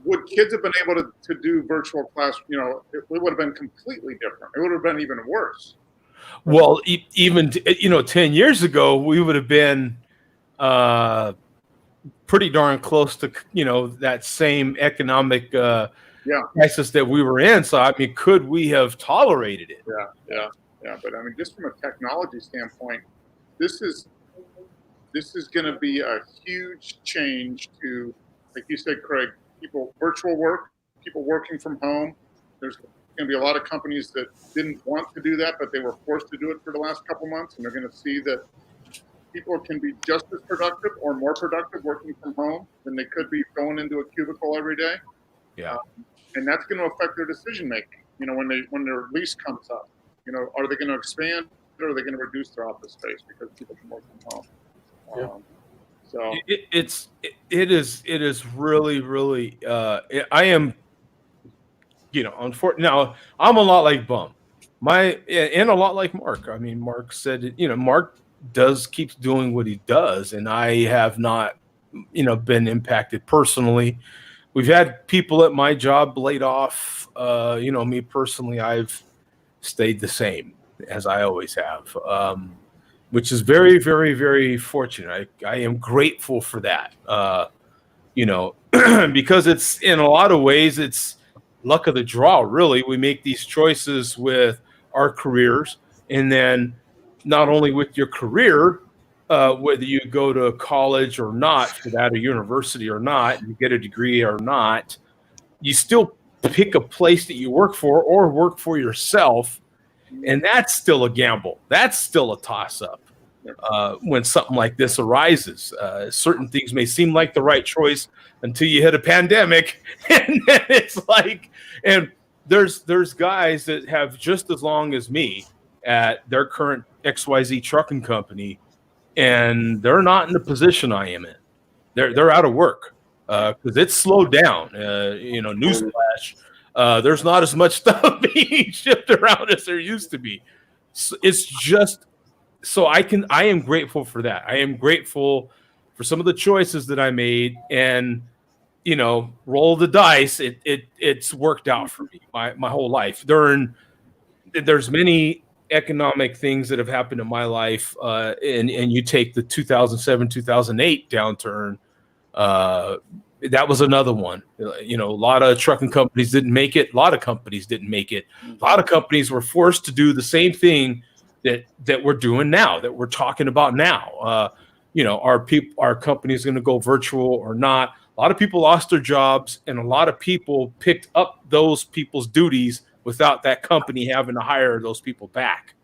D: Would kids have been able to do virtual class? It would have been completely different. It would have been even worse.
A: Well, even 10 years ago, we would have been pretty darn close to that same economic crisis that we were in. So I mean, could we have tolerated it?
D: Yeah. But I mean, just from a technology standpoint, this is going to be a huge change to, like you said, Craig, virtual work, people working from home. There's going to be a lot of companies that didn't want to do that, but they were forced to do it for the last couple months, and they're going to see that people can be just as productive or more productive working from home than they could be going into a cubicle every day.
A: Yeah,
D: and that's going to affect their decision making. When their lease comes up, are they going to expand or are they going to reduce their office space because people can work from home? So
A: it is really, really. I am, unfortunately, now I'm a lot like Bum, and a lot like Mark. I mean, Mark said, Mark keeps doing what he does, and I have not, been impacted personally. We've had people at my job laid off. Me personally, I've stayed the same as I always have. which is very, very, very fortunate. I am grateful for that. Because it's in a lot of ways, it's luck of the draw, really. We make these choices with our careers, and then not only with your career, whether you go to college or not, for that, a university or not, you get a degree or not, you still pick a place that you work for or work for yourself. And that's still a gamble. That's still a toss-up when something like this arises. Certain things may seem like the right choice until you hit a pandemic, and then it's like, and there's guys that have just as long as me at their current XYZ trucking company, and they're not in the position I am in. They're out of work because it's slowed down. Newsflash. There's not as much stuff being shipped around as there used to be. So it's just so I am grateful for that. I am grateful for some of the choices that I made, and roll the dice. It's worked out for me my whole life. There's many economic things that have happened in my life, and you take the 2007-2008 downturn. That was another one. A lot of trucking companies didn't make it. A lot of companies didn't make it. A lot of companies were forced to do the same thing that we're doing now, that we're talking about now. Our company is going to go virtual or not. A lot of people lost their jobs, and a lot of people picked up those people's duties without that company having to hire those people back.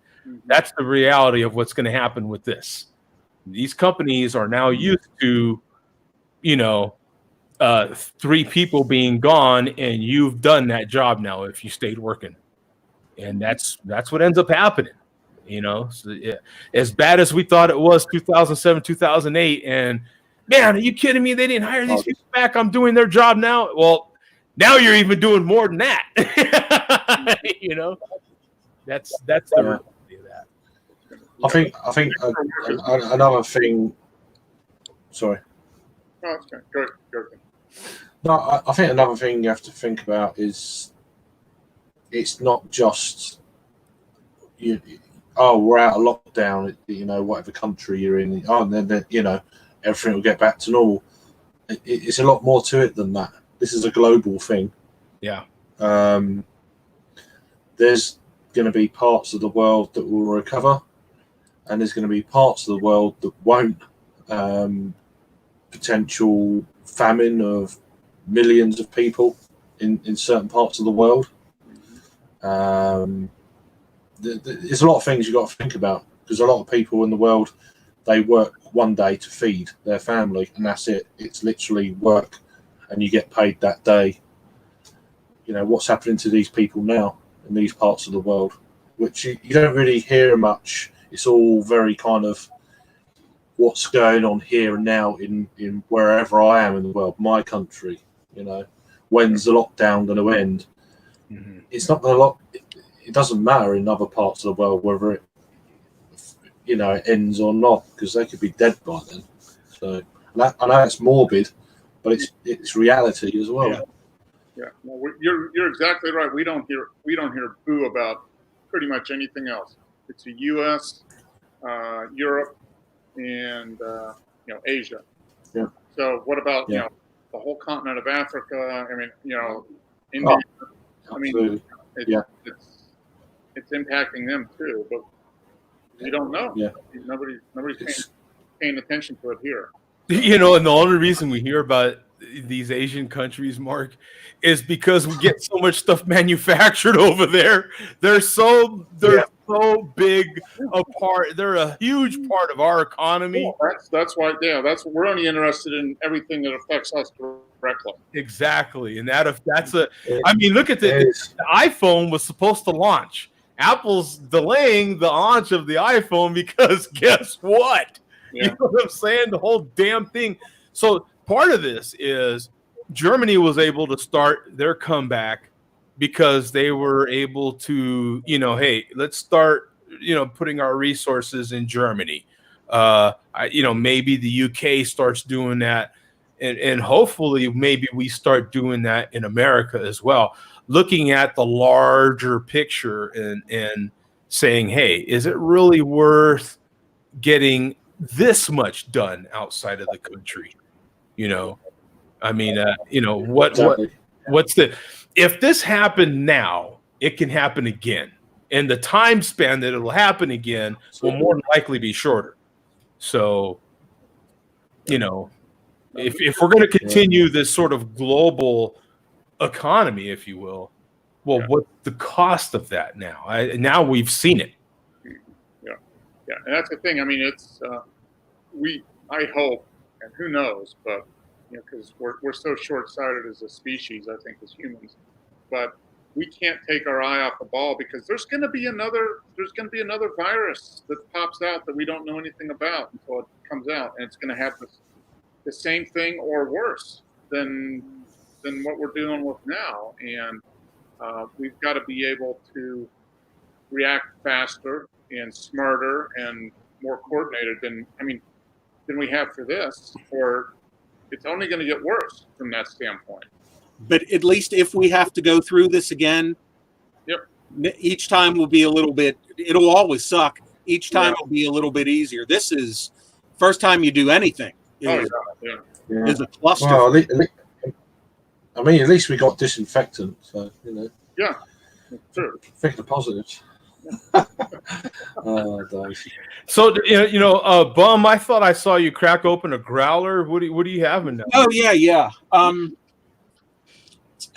A: That's the reality of what's going to happen with this. These companies are now used to, 3 people being gone, and you've done that job now if you stayed working. And that's what ends up happening. So, yeah, as bad as we thought it was 2007, 2008, and man, are you kidding me? They didn't hire these people back. I'm doing their job now. Well, now you're even doing more than that. That's the reality of that.
G: I think another thing. Sorry.
D: Oh, that's okay. Go ahead.
G: No, I think another thing you have to think about is it's not just we're out of lockdown. Whatever country you're in. And then everything will get back to normal. It's a lot more to it than that. This is a global thing.
A: Yeah.
G: There's going to be parts of the world that will recover, and there's going to be parts of the world that won't. Potential famine of millions of people in certain parts of the world. There's a lot of things you've got to think about, because a lot of people in the world, they work one day to feed their family, and that's it. It's literally work, and you get paid that day. What's happening to these people now in these parts of the world, which you don't really hear much. It's all very kind of what's going on here and now in wherever I am in the world, my country. When's the lockdown going to end? Mm-hmm. It's not going to it doesn't matter in other parts of the world whether it ends or not, because they could be dead by then. So I know it's morbid, but it's reality as well.
D: Yeah. Well, you're exactly right. We don't hear boo about pretty much anything else. It's the U.S., Europe, and Asia. Yeah. So what about the whole continent of Africa? I mean, India. I mean, it's impacting them too, but we don't know. Yeah. Nobody's paying attention to it here.
A: And the only reason we hear about these Asian countries, Mark, is because we get so much stuff manufactured over there. They're so big a part. They're a huge part of our economy.
D: Well, that's why. Yeah, we're only interested in everything that affects us directly.
A: Exactly, and that's a. I mean, look at the iPhone was supposed to launch. Apple's delaying the launch of the iPhone because guess what? Yeah. You know what I'm saying? The whole damn thing. So part of this is Germany was able to start their comeback because they were able to, hey, let's start, putting our resources in Germany. Maybe the UK starts doing that, and hopefully maybe we start doing that in America as well. Looking at the larger picture and saying, hey, is it really worth getting this much done outside of the country. You know, I mean,
G: Exactly.
A: what's the, if this happened now, it can happen again. And the time span that it'll happen again will more than likely be shorter. So, you know, if we're going to continue this sort of global economy, if you will, well, what's the cost of that now? Now we've seen it.
D: Yeah, and that's the thing. I mean, it's I hope, and who knows, but because we're so short-sighted as a species, I think, as humans, but we can't take our eye off the ball, because there's going to be another virus that pops out that we don't know anything about until it comes out, and it's going to have the same thing or worse than what we're dealing with now, and we've got to be able to react faster and smarter and more coordinated than we have for this, or it's only going to get worse from that standpoint.
B: But at least if we have to go through this again, each time will be a little bit, it'll always suck. Each time will be a little bit easier. This is first time you do anything. Is a cluster.
G: Well, I mean, at least we got disinfectant, so
D: Yeah, sure.
G: think the positives. Oh, nice.
A: So Bum, I thought I saw you crack open a growler. What do you have in there?
B: Oh yeah.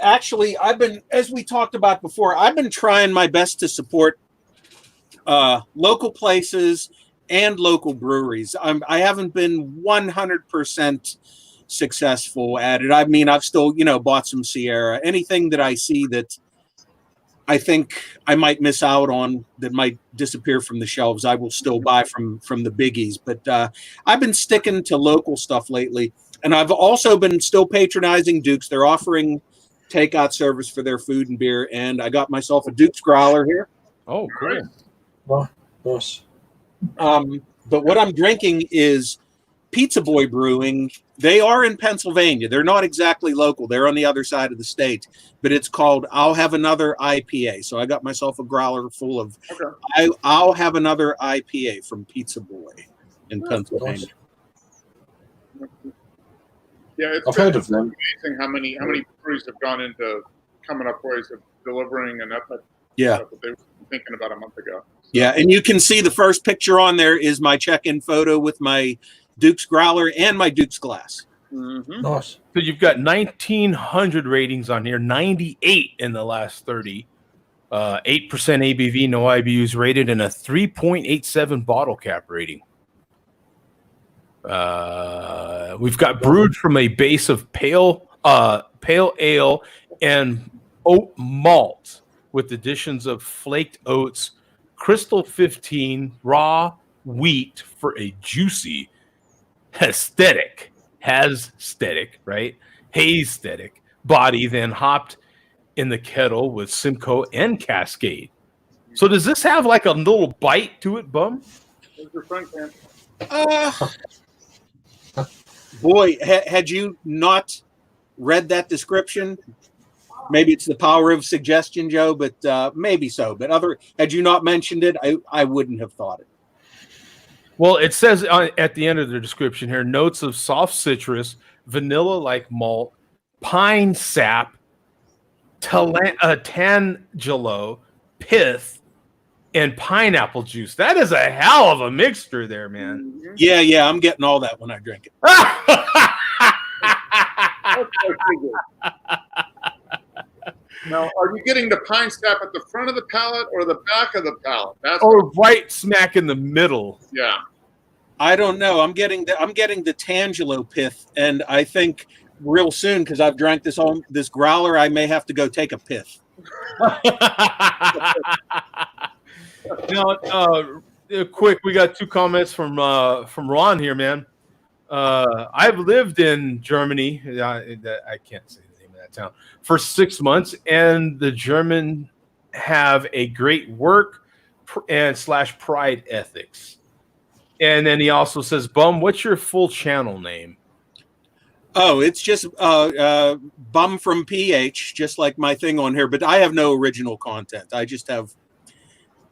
B: Actually, as we talked about before, I've been trying my best to support local places and local breweries. I haven't been 100% successful at it. I mean, I've still, bought some Sierra. Anything that I see that I think I might miss out on, that might disappear from the shelves, I will still buy from the biggies. But I've been sticking to local stuff lately, and I've also been still patronizing Duke's. They're offering takeout service for their food and beer, and I got myself a Duke's growler here.
A: Oh, cool.
G: Well, nice.
B: But what I'm drinking is Pizza Boy Brewing. They are in Pennsylvania. They're not exactly local. They're on the other side of the state, but it's called I'll Have Another IPA. So I got myself a growler full of I'll Have Another IPA from Pizza Boy in Pennsylvania.
D: Yeah,
G: I've heard of them.
D: Amazing how many breweries have gone into coming up ways of delivering and that stuff that they were thinking about a month ago. So.
B: Yeah, and you can see the first picture on there is my check-in photo with my Duke's growler and my Duke's glass.
D: Mm-hmm.
G: Nice.
A: So you've got 1,900 ratings on here, 98 in the last 30, 8% ABV, no IBUs rated, and a 3.87 bottle cap rating. We've got brewed from a base of pale ale and oat malt with additions of flaked oats, Crystal 15, raw wheat for a juicy aesthetic, right? Haze-thetic body, then hopped in the kettle with Simcoe and Cascade. So does this have like a little bite to it, Bum?
D: Where's your front can?
B: Boy, had you not read that description, maybe it's the power of suggestion, Joe, but maybe so. But had you not mentioned it, I wouldn't have thought it.
A: Well, it says at the end of the description here, notes of soft citrus, vanilla-like malt, pine sap, tangelo, pith, and pineapple juice. That is a hell of a mixture there, man.
B: Yeah, I'm getting all that when I drink it.
D: Now, are you getting the pine sap at the front of the palate or the back of the palate?
A: Right smack in the middle.
D: Yeah.
B: I don't know. I'm getting the Tangelo pith, and I think real soon, because I've drank this growler, I may have to go take a pith.
A: Now, quick, we got two comments from Ron here, man. I've lived in Germany. I can't say the name of that town for 6 months, and the German have a great work and / pride ethics. And then he also says, Bum, what's your full channel name?
B: Oh, it's just Bum from PH, just like my thing on here. But I have no original content. I just have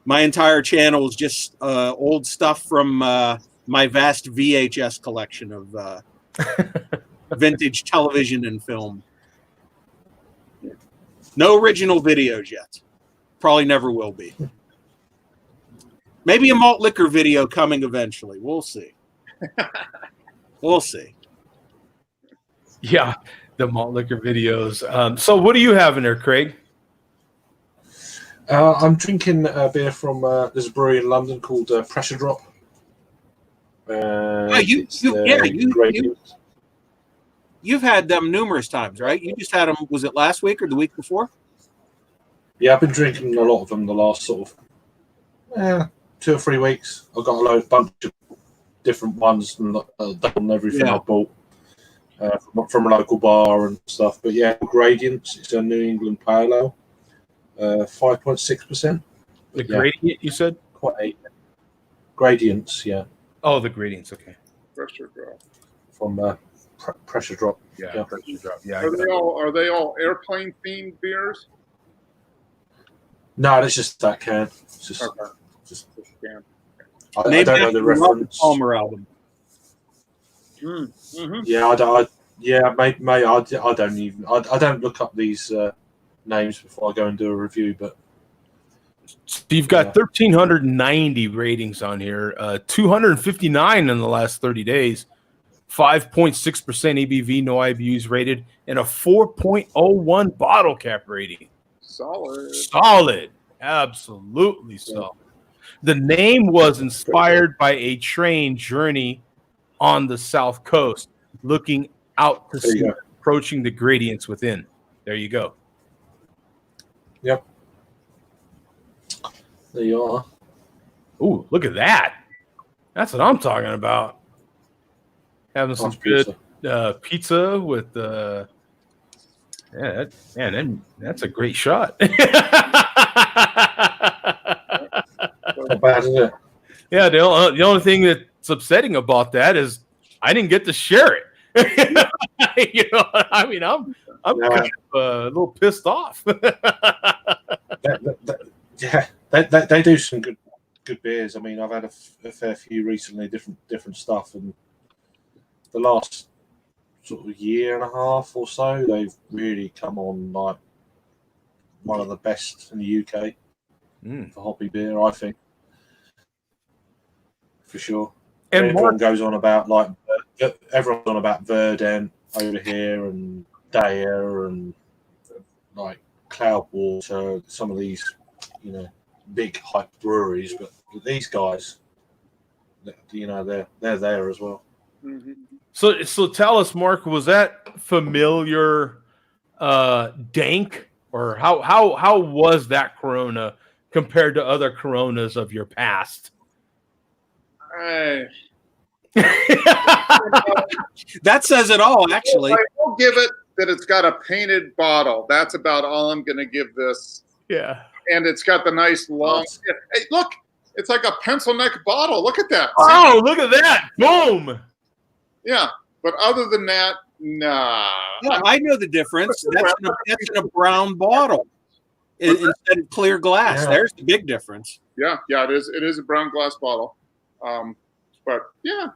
B: My entire channel is just old stuff from my vast VHS collection of vintage television and film. No original videos yet. Probably never will be. Maybe a malt liquor video coming eventually. We'll see. We'll see.
A: Yeah, the malt liquor videos. So what do you have in there, Craig?
G: I'm drinking a beer from there's a brewery in London called Pressure Drop.
B: You've had them numerous times, right? You just had them. Was it last week or the week before?
G: Yeah, I've been drinking a lot of them the last sort of 2 or 3 weeks. I've got a bunch of different ones and done everything I bought from a local bar and stuff. But yeah, Gradients. It's a New England Pale Ale, 5.6%.
A: The Gradient, you said?
G: Quite Gradients, yeah.
A: Oh, the Gradients. Okay.
D: Pressure Drop.
G: From Pressure Drop.
A: Yeah, Pressure Drop. Yeah.
D: Are they all airplane themed beers?
G: No, it's just that can. It's just,
D: Okay.
G: just
D: can.
G: I don't know the reference.
B: Palmer album.
D: Mm-hmm.
G: Yeah, I don't even. I don't look up these names before I go and do a review. But
A: So you've got 1,390 ratings on here, 259 in the last 30 days, 5.6% ABV, no IBUs rated, and a 4.01 bottle cap rating. Solid. Absolutely solid. The name was inspired by a train journey on the South Coast, looking out to sea, approaching the gradients within. There you go.
G: Yep. There you are.
A: Ooh, look at that. That's what I'm talking about. Having some good pizza with that's a great shot.
G: Not bad, is it?
A: Yeah, the only thing that's upsetting about that is I didn't get to share it. You know, I mean, I'm kind of a little pissed off.
G: They do some good beers. I mean, I've had a fair few recently, different stuff, and the last sort of year and a half or so, they've really come on like one of the best in the UK for hobby beer, I think, for sure. And everyone goes on about everyone's on about Verdant over here and Daya and like Cloudwater, some of these, big hype breweries, but these guys, they're there as well.
D: Mm-hmm.
A: So tell us, Mark, was that familiar dank, or how was that Corona compared to other Coronas of your past?
B: That says it all, actually.
D: I will give it that it's got a painted bottle. That's about all I'm going to give this.
A: Yeah.
D: And it's got the nice long. Hey, look, it's like a pencil neck bottle. Look at that.
A: Oh, look at that. Boom.
D: Yeah. But other than that, nah.
B: Yeah, I know the difference. That's in a brown bottle instead of clear glass.
G: Yeah.
B: There's the big difference.
D: Yeah, it is. It is a brown glass bottle. But yeah,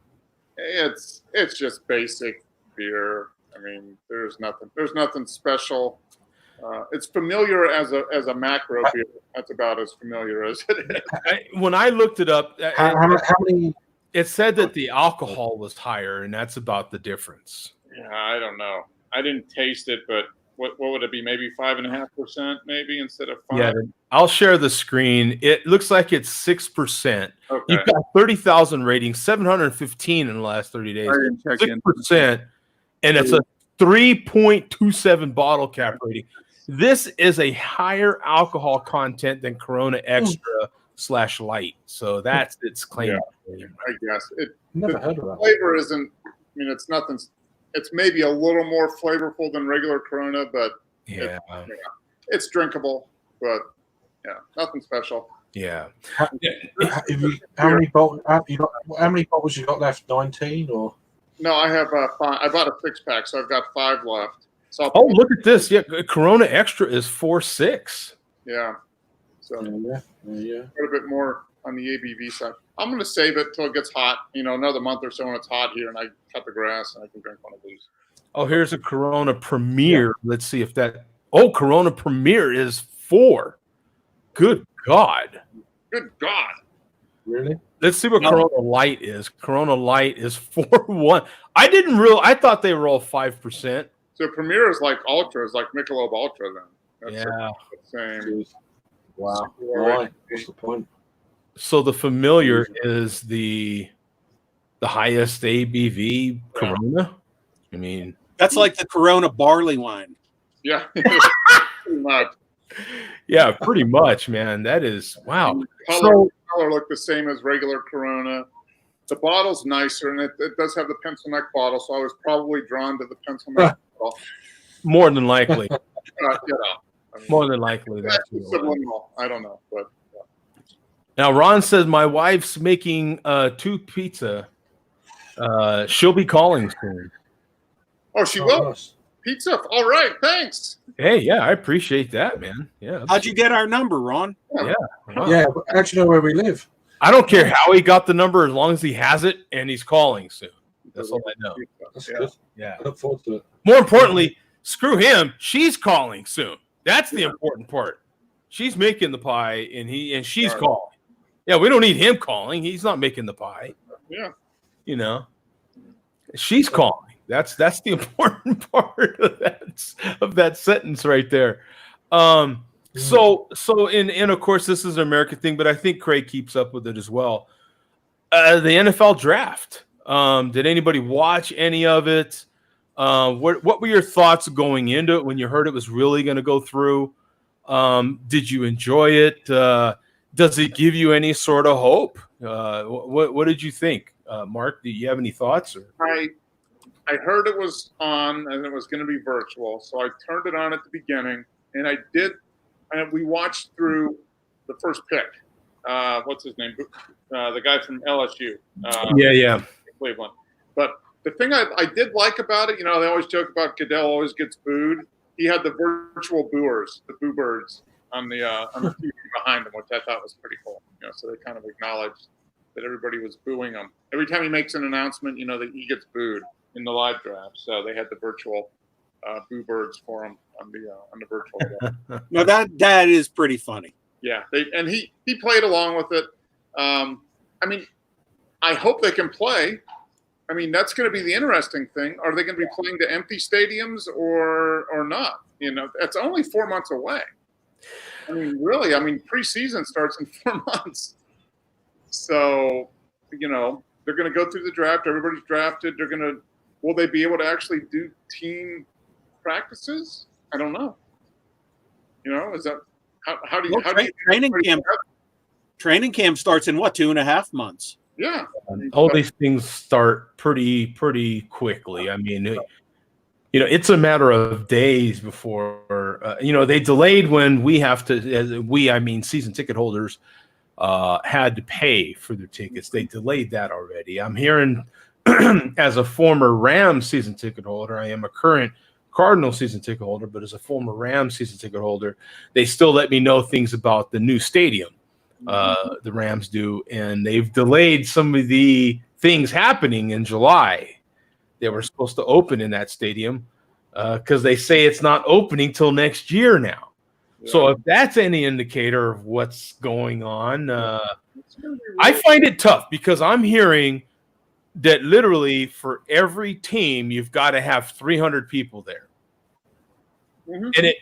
D: it's just basic beer. I mean, there's nothing special. It's familiar as a macro beer. That's about as familiar as it is.
A: When I looked it up,
G: How many?
A: it said that the alcohol was higher, and that's about the difference.
D: Yeah, I don't know. I didn't taste it, but what would it be? Maybe 5.5%, maybe instead of 5.
A: Yeah, I'll share the screen. It looks like it's 6%.
D: Okay.
A: You've got 30,000 ratings, 715 in the last 30 days.
D: I didn't check in.
A: 6%, and it's a 3.27 bottle cap rating. This is a higher alcohol content than Corona Extra / Light, so that's its claim.
D: Yeah, I guess
G: Never heard of that.
D: flavor isn't. I mean, it's nothing. It's maybe a little more flavorful than regular Corona, but
A: Yeah,
D: it's drinkable. But yeah, nothing special.
A: yeah.
G: How many bottles you got left? 19 or?
D: No, I have 5. I bought a 6-pack, so I've got 5 left. So
A: Oh, look at this. Yeah, Corona Extra is 4.6.
D: yeah. So
G: Yeah.
D: quite a bit more on the ABV side. I'm going to save it till it gets hot. Another month or so when it's hot here, and I cut the grass and I can drink one of these.
A: Oh, here's a Corona Premier. Let's see if that. Oh, Corona Premier is 4. Good God.
D: Good God.
G: Really?
A: Let's see what Corona Light is. Corona Light is 4.1. I thought they were all 5%.
D: So Premier is like Ultra, is like Michelob Ultra then. That's
A: Yeah.
D: the same.
G: Wow. Why? What's the point?
A: So the Familiar is the highest ABV Corona. I mean,
B: That's like the Corona barley wine.
D: Yeah. Pretty much.
A: yeah, pretty much, man. That is wow.
D: Color look the same as regular Corona. The bottle's nicer, and it does have the pencil neck bottle, so I was probably drawn to the pencil neck bottle.
A: More than likely.
D: I mean,
A: More than likely. That's
D: subliminal. I don't know, but
A: now Ron says my wife's making 2 pizza. She'll be calling soon.
D: oh, she will. Pizza. All right, thanks.
A: Hey, yeah, I appreciate that, man. Yeah.
B: How'd you get our number, Ron?
A: Yeah. Wow.
G: Yeah, but how do you know where we live?
A: I don't care how he got the number as long as he has it and he's calling soon. That's all I know.
G: That's
D: Yeah.
G: good.
A: Yeah.
G: I look forward to it.
A: More importantly, screw him. She's calling soon. That's the important part. She's making the pie and she's
D: Right.
A: calling. Yeah, we don't need him calling. He's not making the pie.
D: Yeah.
A: She's calling. That's the important part of that sentence right there. So and of course this is an American thing, but I think Craig keeps up with it as well. The NFL draft. Did anybody watch any of it? What were your thoughts going into it when you heard it was really going to go through? Did you enjoy it? Does it give you any sort of hope? What did you think, Mark? Do you have any thoughts? Or?
D: I heard it was on and it was going to be virtual, so I turned it on at the beginning, and I did. And we watched through the first pick. What's his name? The guy from LSU.
A: Yeah.
D: Cleveland. But the thing I did like about it, they always joke about Goodell always gets booed. He had the virtual booers, the boo birds on the TV behind him, which I thought was pretty cool. So they kind of acknowledged that everybody was booing him. Every time he makes an announcement, that he gets booed in the live draft. So they had the virtual boo birds for him on the virtual draft.
B: No, that is pretty funny.
D: Yeah, and he played along with it. I mean, I hope they can play. I mean, that's going to be the interesting thing. Are they going to be playing to empty stadiums or not? That's only 4 months away. I mean, really, preseason starts in 4 months. So, they're going to go through the draft. Everybody's drafted. Will they be able to actually do team practices? I don't know. Is that how do you
B: training camp starts in what, 2.5 months?
D: Yeah.
A: All these things start pretty quickly. I mean, it's a matter of days before, they delayed when we have to, season ticket holders had to pay for their tickets. They delayed that already. I'm hearing as a former Rams season ticket holder, I am a current Cardinal season ticket holder, but as a former Rams season ticket holder, they still let me know things about the new stadium. The Rams do, and they've delayed some of the things happening in July. They were supposed to open in that stadium because they say it's not opening till next year now. Yeah. So if that's any indicator of what's going on, I find it tough because I'm hearing that literally for every team you've got to have 300 people there, and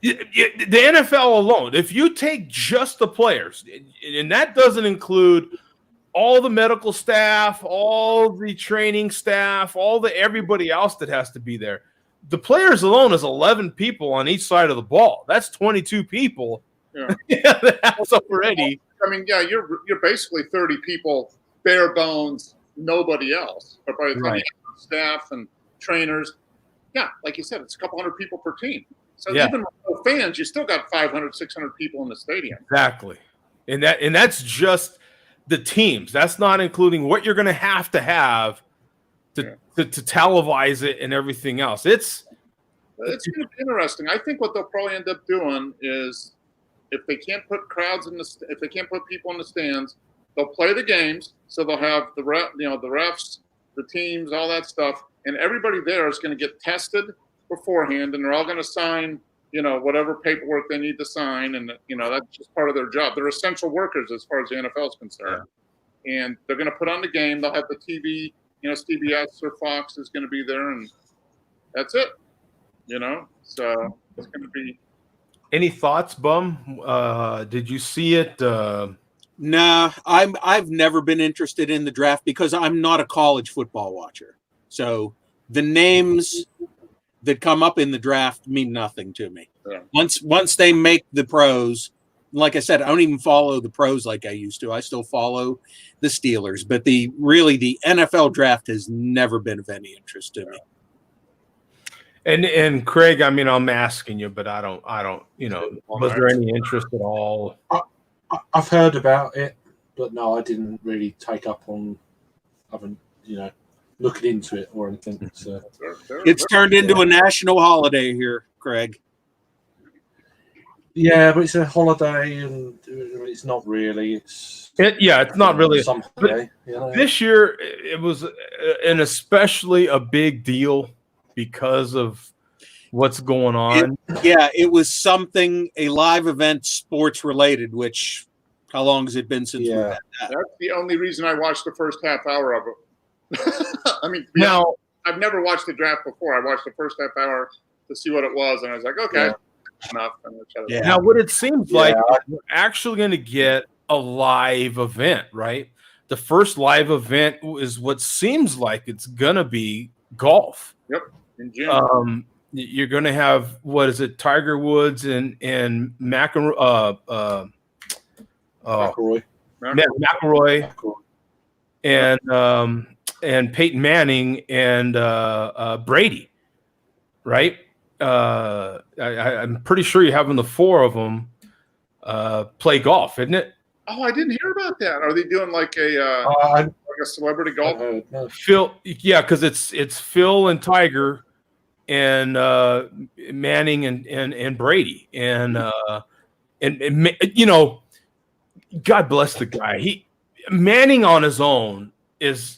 A: the NFL alone, if you take just the players, and that doesn't include all the medical staff, all the training staff, everybody else that has to be there, the players alone is 11 people on each side of the ball. That's 22 people. Yeah, that's already.
D: I mean, yeah, you're basically 30 people, bare bones, nobody else. But by the time you have staff and trainers, yeah, like you said, it's a couple hundred people per team. So even with no fans, you still got 500, 600 people in the stadium.
A: Exactly. And that's just the teams. That's not including what you're going to have to televise it and everything else. It's
D: going to be interesting. I think what they'll probably end up doing is if they can't put if they can't put people in the stands, they'll play the games. So they'll have the refs, the teams, all that stuff, and everybody there is going to get tested beforehand, and they're all going to sign, whatever paperwork they need to sign, and that's just part of their job. They're essential workers as far as the NFL is concerned, and they're going to put on the game. They'll have the TV, CBS or Fox is going to be there, and that's it. So it's going to be.
A: Any thoughts, Bum? Did you see it?
B: Nah, I've never been interested in the draft because I'm not a college football watcher. So the names that come up in the draft mean nothing to me.
D: Yeah.
B: Once they make the pros, like I said, I don't even follow the pros like I used to. I still follow the Steelers, but the NFL draft has never been of any interest to me.
A: And Craig, I mean, I'm asking you, but I don't, was there any interest at all?
G: I've heard about it, but no, I didn't really take up on, looking into it or anything. So.
B: It's turned into a national holiday here, Craig.
G: Yeah, but it's a holiday, and it's not really. It's
A: not really.
G: Some holiday,
A: This year, it was an especially a big deal because of what's going on.
B: It was something, a live event, sports related, which how long has it been since we've had that?
D: That's the only reason I watched the first half hour of it. I mean, I've never watched the draft before. I watched the first half hour to see what it was, and I was like, okay, enough.
A: Now, what it seems like, we're actually going to get a live event, right? The first live event is what seems like it's going to be golf.
D: Yep. In June.
A: You're going to have, what is it, Tiger Woods and McElroy, and Peyton Manning and Brady, right? I'm pretty sure you're having the four of them play golf, isn't it?
D: Oh, I didn't hear about that. Are they doing like a celebrity golf?
A: Phil, because it's Phil and Tiger and Manning and Brady and God bless the guy. Manning on his own is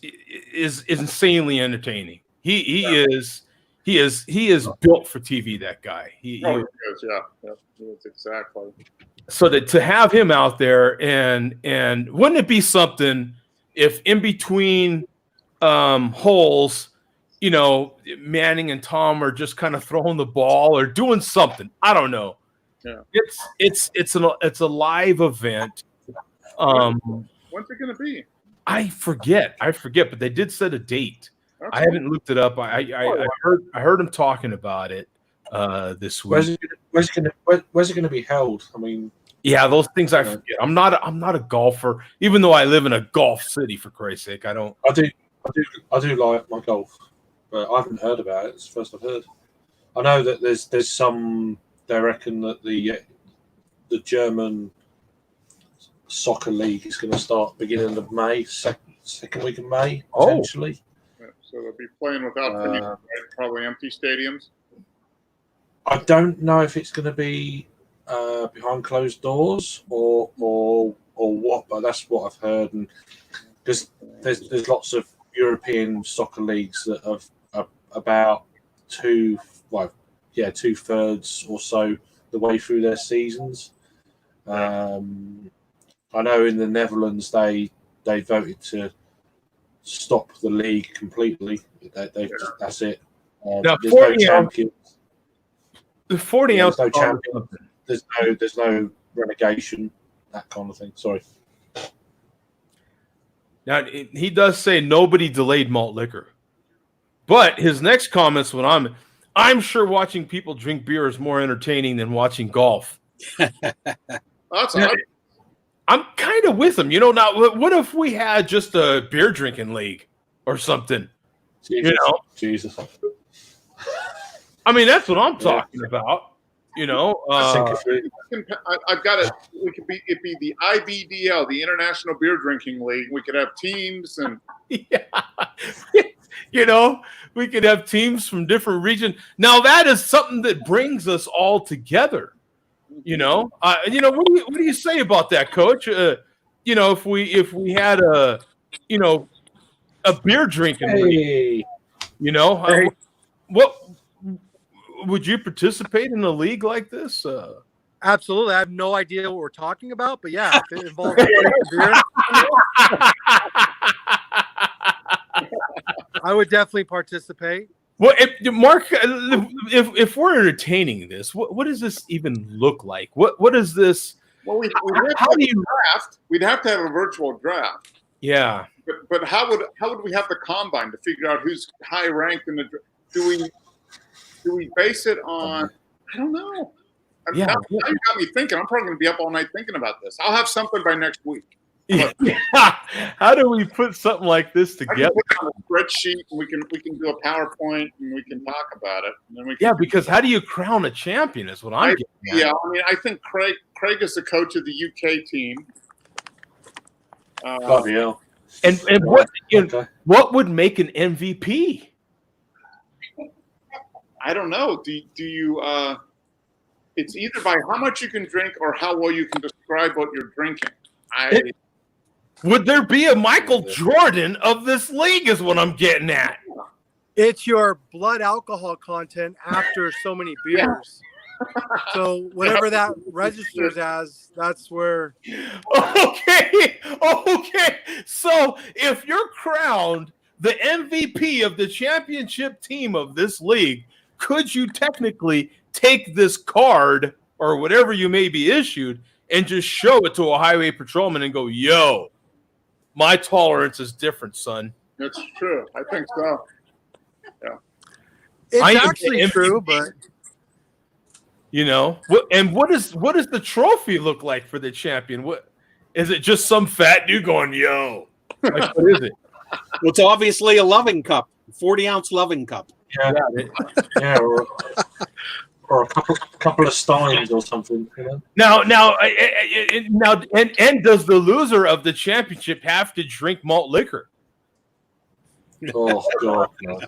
A: insanely entertaining. He is built for TV. That guy. He is,
D: yeah, he is exactly.
A: So that to have him out there and wouldn't it be something if in between holes, Manning and Tom are just kind of throwing the ball or doing something. I don't know.
D: Yeah.
A: It's a live event.
D: When's it going to be?
A: I forget, but they did set a date. Okay. I haven't looked it up. I heard him talking about it this week.
G: Where's it going to be held? I mean,
A: yeah, those things I forget. I'm not a golfer, even though I live in a golf city. For Christ's sake, I don't.
G: I do like my golf, but I haven't heard about it. It's the first I've heard. I know that there's some. They reckon that the German soccer league is going to start beginning of May, second week of May, potentially.
D: Yeah, so they'll be playing without probably empty stadiums.
G: I don't know if it's going to be behind closed doors or what, but that's what I've heard. And because there's lots of European soccer leagues that have about 2/3 or so the way through their seasons. I know in the Netherlands they voted to stop the league completely. That's it.
A: Now,
G: there's no champions.
A: The 40 ounce.
G: There's no champion. There's no relegation. That kind of thing. Sorry.
A: Now he does say nobody delayed malt liquor, but his next comments when I'm sure watching people drink beer is more entertaining than watching golf. I'm kind of with him. Now what if we had just a beer drinking league or something?
G: Jesus.
A: I mean, that's what I'm talking about.
D: I've got it. It'd be the IBDL, the International Beer Drinking League. We could have teams and
A: we could have teams from different regions. Now that is something that brings us all together. You know, what do you say about that, Coach? If we had a beer drinking league,
G: Hey.
A: what would you participate in a league like this?
H: Absolutely. I have no idea what we're talking about, but yeah, if it involves drinking beer, I would definitely participate.
A: Well, Mark, if we're entertaining this, what does this even look like? What is this?
D: Well,
A: How do you?
D: draft? We'd have to have a virtual draft.
A: Yeah.
D: But how would we have the combine to figure out who's high ranked in the? Do we base it on? I don't know.
A: Yeah.
D: Now you got me thinking. I'm probably going to be up all night thinking about this. I'll have something by next week.
A: Yeah. How do we put something like this
D: I can
A: together?
D: put it on a spreadsheet, and we can do a PowerPoint, and we can talk about it. And then we can,
A: Because how do you crown a champion? Is what I'm getting at.
D: Yeah, I mean, I think Craig is the coach of the UK team.
G: Bloody hell.
A: And what would make an MVP?
D: I don't know. Do you? It's either by how much you can drink or how well you can describe what you're drinking.
A: Would there be a Michael Jordan of this league? Is what I'm getting at.
H: It's your blood alcohol content after so many beers. So whatever that registers as, that's where.
A: Okay. So if you're crowned the MVP of the championship team of this league, could you technically take this card or whatever you may be issued and just show it to a highway patrolman and go, yo, my tolerance is different, son.
D: That's true. I think so. Yeah.
H: It's
A: I am
H: actually
A: the
H: true,
A: MVP.
H: but
A: what does the trophy look like for the champion? What is it? Just some fat dude going, yo? Like, what is it?
B: Well, it's obviously a loving cup, 40-ounce loving cup.
G: Yeah, or a couple of steins or something.
A: Now, and does the loser of the championship have to drink malt liquor?
G: Oh God, no.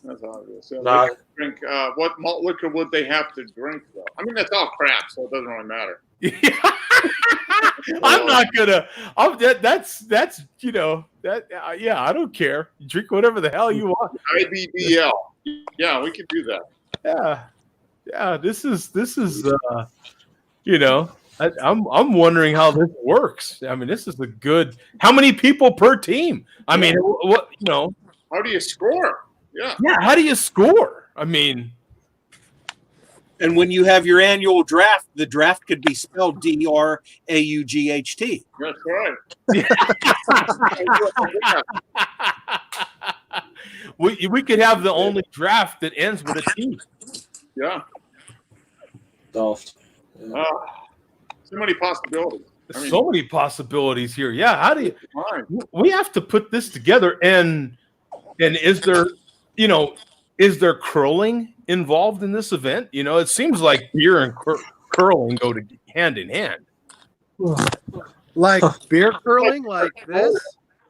D: That's obvious. So
G: No.
D: they can drink. What malt liquor would they have to drink, though? I mean, that's all crap, so it doesn't really matter.
A: I'm not gonna. That's I don't care. Drink whatever the hell you want.
D: IBBL. Yeah, we could do that.
A: Yeah. This is. I'm wondering how this works. I mean, this is a good. How many people per team? I mean, what?
D: How do you score? Yeah.
A: Yeah. How do you score? I mean.
B: And when you have your annual draft, the draft could be spelled DRAUGHT.
D: That's right.
A: We could have the only draft that ends with a T.
D: Yeah.
G: Daft. Yeah.
D: So many possibilities.
A: So many possibilities here. Yeah. How do you?
D: Fine.
A: We have to put this together. And is there, is there curling involved in this event? It seems like beer and curling go hand in hand.
H: like beer curling, like this.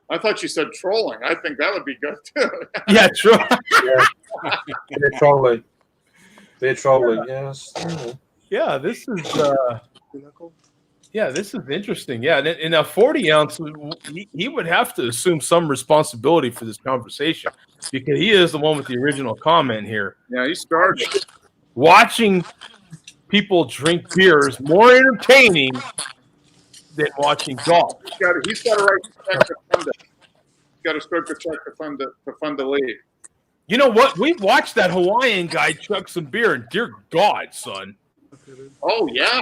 D: I thought you said trolling. I think that would be good too.
A: Yeah, true.
G: They're trolling. Yes.
A: Yeah, this is interesting. Yeah, and a 40-ounce, he would have to assume some responsibility for this conversation because he is the one with the original comment here.
D: Yeah, he started.
A: Watching people drink beer is more entertaining than watching golf.
D: He's got to write the check to fund it. He's got to start the check to fund the league.
A: You know what? We've watched that Hawaiian guy chug some beer, and dear God, son.
D: Oh yeah,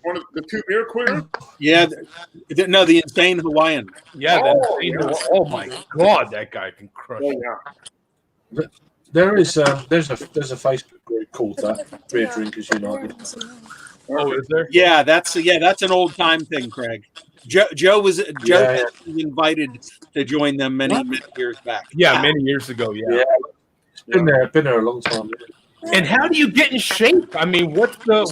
D: one of the two beer queers.
B: Yeah, the insane Hawaiian.
A: Yeah, oh my God, that guy can crush.
D: Oh
A: it.
D: yeah.
G: There's a Facebook group called that Beer Drinkers United.
A: Oh, is there?
B: Yeah, that's an old time thing, Craig. Joe was invited to join them many years back.
A: Yeah, many years ago. Yeah.
G: It's been there a long time.
A: And how do you get in shape? I mean, what's the
I: Is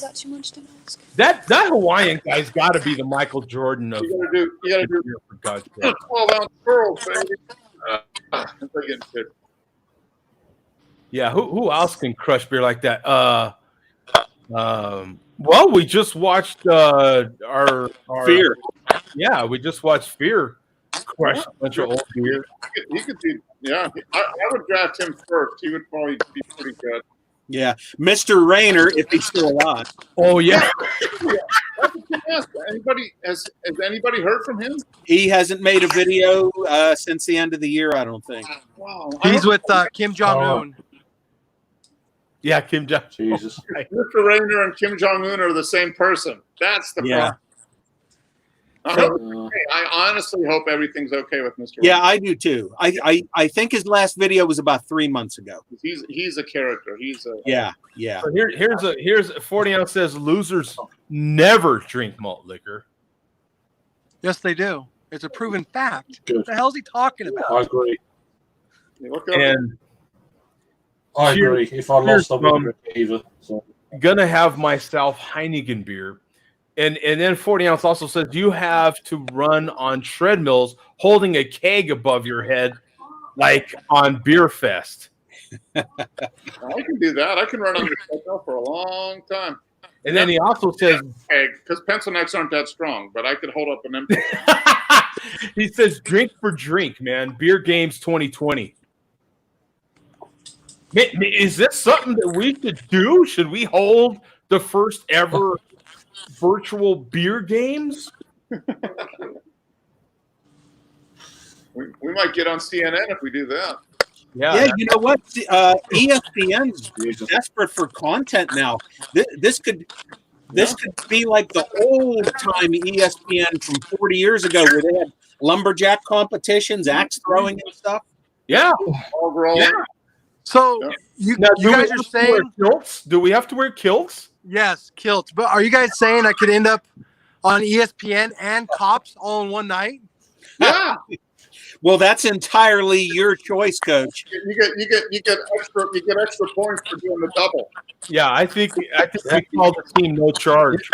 I: that too much to ask?
A: that Hawaiian guy's got to be the Michael Jordan of.
D: You gotta do
A: for God's sake.
D: 12-ounce pearls, baby. That's like getting sick.
A: Yeah, who else can crush beer like that? Well, we just watched our
B: Fear.
A: Yeah, we just watched Fear crush a bunch of old beer.
D: He could be. Yeah, I would draft him first. He would probably be pretty good.
B: Yeah, Mr. Rayner, if he's still alive.
A: Oh yeah,
D: Anybody has anybody heard from him?
B: He hasn't made a video since the end of the year, I don't think.
D: Wow,
H: He's with Kim Jong Un.
A: yeah, Kim Jong.
G: Jesus.
D: Mr. Rayner and Kim Jong Un are the same person. That's the
B: Yeah.
D: problem. I honestly hope everything's okay with Mr.
B: Yeah,
D: Rayner.
B: I do too. I think his last video was about 3 months ago.
D: He's a character. He's a
B: Yeah.
A: So here's 40 ounce says losers never drink malt liquor.
H: Yes, they do. It's a proven fact.
G: Good.
H: What the hell's he talking about?
G: I agree.
D: look up.
A: And
G: I agree. If I lost, I
A: Cheers,
G: wouldn't drink it either. So.
A: gonna have myself Heineken beer. And then 40 ounce also says you have to run on treadmills holding a keg above your head like on Beer Fest.
D: I can do that. I can run on the treadmill for a long time.
A: And then he also says
D: Because pencil necks aren't that strong, but I could hold up an empty.
A: he says drink for drink, man. Beer Games 2020. Is this something that we should do? Should we hold the first ever virtual beer games?
D: We might get on CNN if we do that.
B: Yeah, you know what? ESPN's desperate for content now. This could be like the old time ESPN from 40 years ago, where they had lumberjack competitions, axe throwing and stuff.
A: Yeah.
D: Yeah.
H: So you guys are saying
A: kilts? Do we have to wear kilts?
H: Yes, kilts. But are you guys saying I could end up on ESPN and Cops all in one night?
D: Yeah.
B: Well, that's entirely your choice, Coach.
D: You get extra points for doing the double.
A: Yeah, I think we call the team no charge.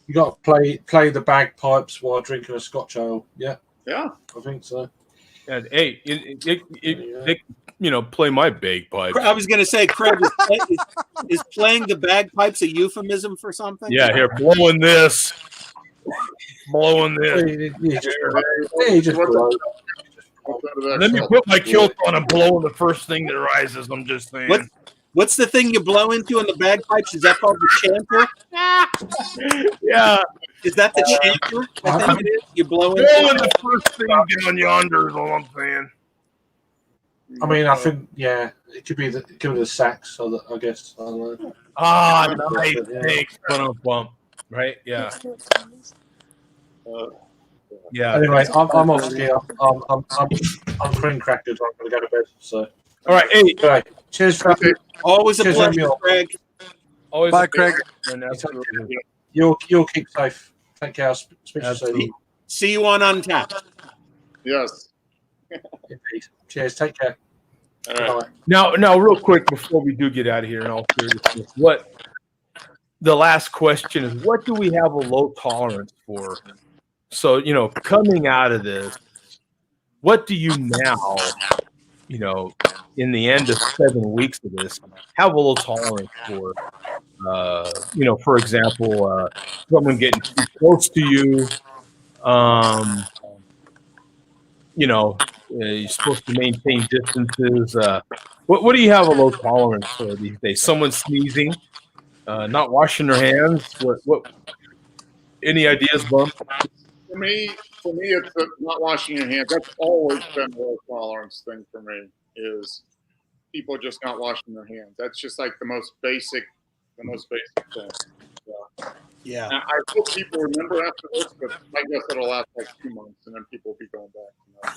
G: You got to play the bagpipes while drinking a Scotch ale. Yeah,
D: Yeah.
G: I think so.
A: And hey, play my bagpipes.
B: I was going to say, Craig, is playing the bagpipes a euphemism for something?
A: Yeah, here, blowing this. Blowing this. Let me put my kilt on and blow the first thing that rises. I'm just saying.
B: What's the thing you blow into in the bagpipes? Is that called the chanter?
A: Yeah.
B: Is that the chanter? I think it is. You blow into
A: the first thing down yonder is all I'm saying.
G: I mean, I think it could be the sax. I guess. I don't know.
A: Ah, nice. Thanks. Bump. Right? Yeah. Yeah.
G: Anyway, I'm off ski. I'm cream crackers. I'm going to go to bed. So.
A: All right. Hey.
G: Anyway, cheers, Craig.
B: Always a pleasure, Craig.
A: Always.
H: Bye, Craig.
G: You'll keep safe. Take care. Speak to you soon.
B: See you on Untapped.
D: Yes.
G: Indeed. Cheers. Take care.
D: All right.
A: Now, real quick before we do get out of here, in all seriousness, the last question is: what do we have a low tolerance for? So, coming out of this, what do you now, in the end of 7 weeks of this, have a low tolerance for? For example, someone getting too close to you. You're supposed to maintain distances. What do you have a low tolerance for these days? Someone sneezing, not washing their hands. What? Any ideas, Bump?
D: For me, it's not washing your hands. That's always been a low tolerance thing for me. Is people just not washing their hands. That's just like the most basic thing.
B: Yeah.
D: Now, I hope people remember after this, but I guess it'll last like 2 months, and then people will be going back.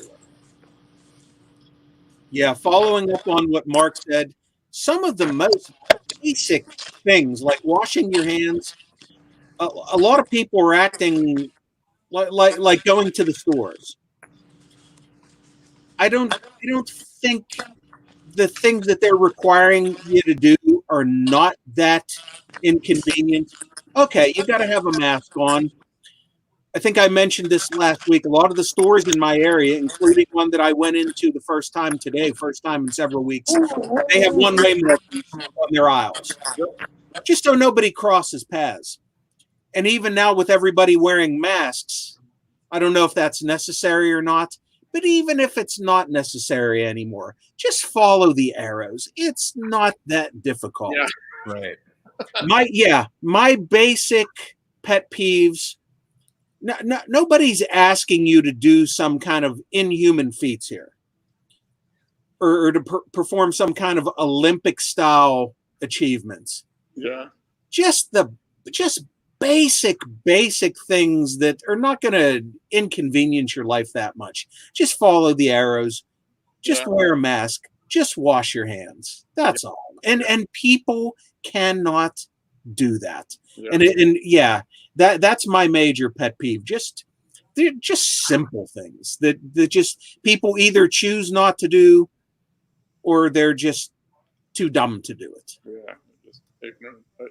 B: Yeah, following up on what Mark said, some of the most basic things, like washing your hands, a lot of people are acting like going to the stores. I don't think the things that they're requiring you to do are not that inconvenient. Okay, you got to have a mask on. I think I mentioned this last week. A lot of the stores in my area, including one that I went into the first time today, first time in several weeks, they have one-way markers on their aisles, just so nobody crosses paths. And even now with everybody wearing masks, I don't know if that's necessary or not, but even if it's not necessary anymore, just follow the arrows. It's not that difficult.
D: Yeah.
A: Right.
B: My basic pet peeves. Nobody's asking you to do some kind of inhuman feats here, or to perform some kind of Olympic style achievements.
D: Yeah.
B: Just basic things that are not going to inconvenience your life that much. Just follow the arrows. Just wear a mask. Just wash your hands. That's all. And people cannot do that.
D: Yeah.
B: That's my major pet peeve. They're just simple things that just people either choose not to do, or they're just too dumb to do it.
D: Yeah. Just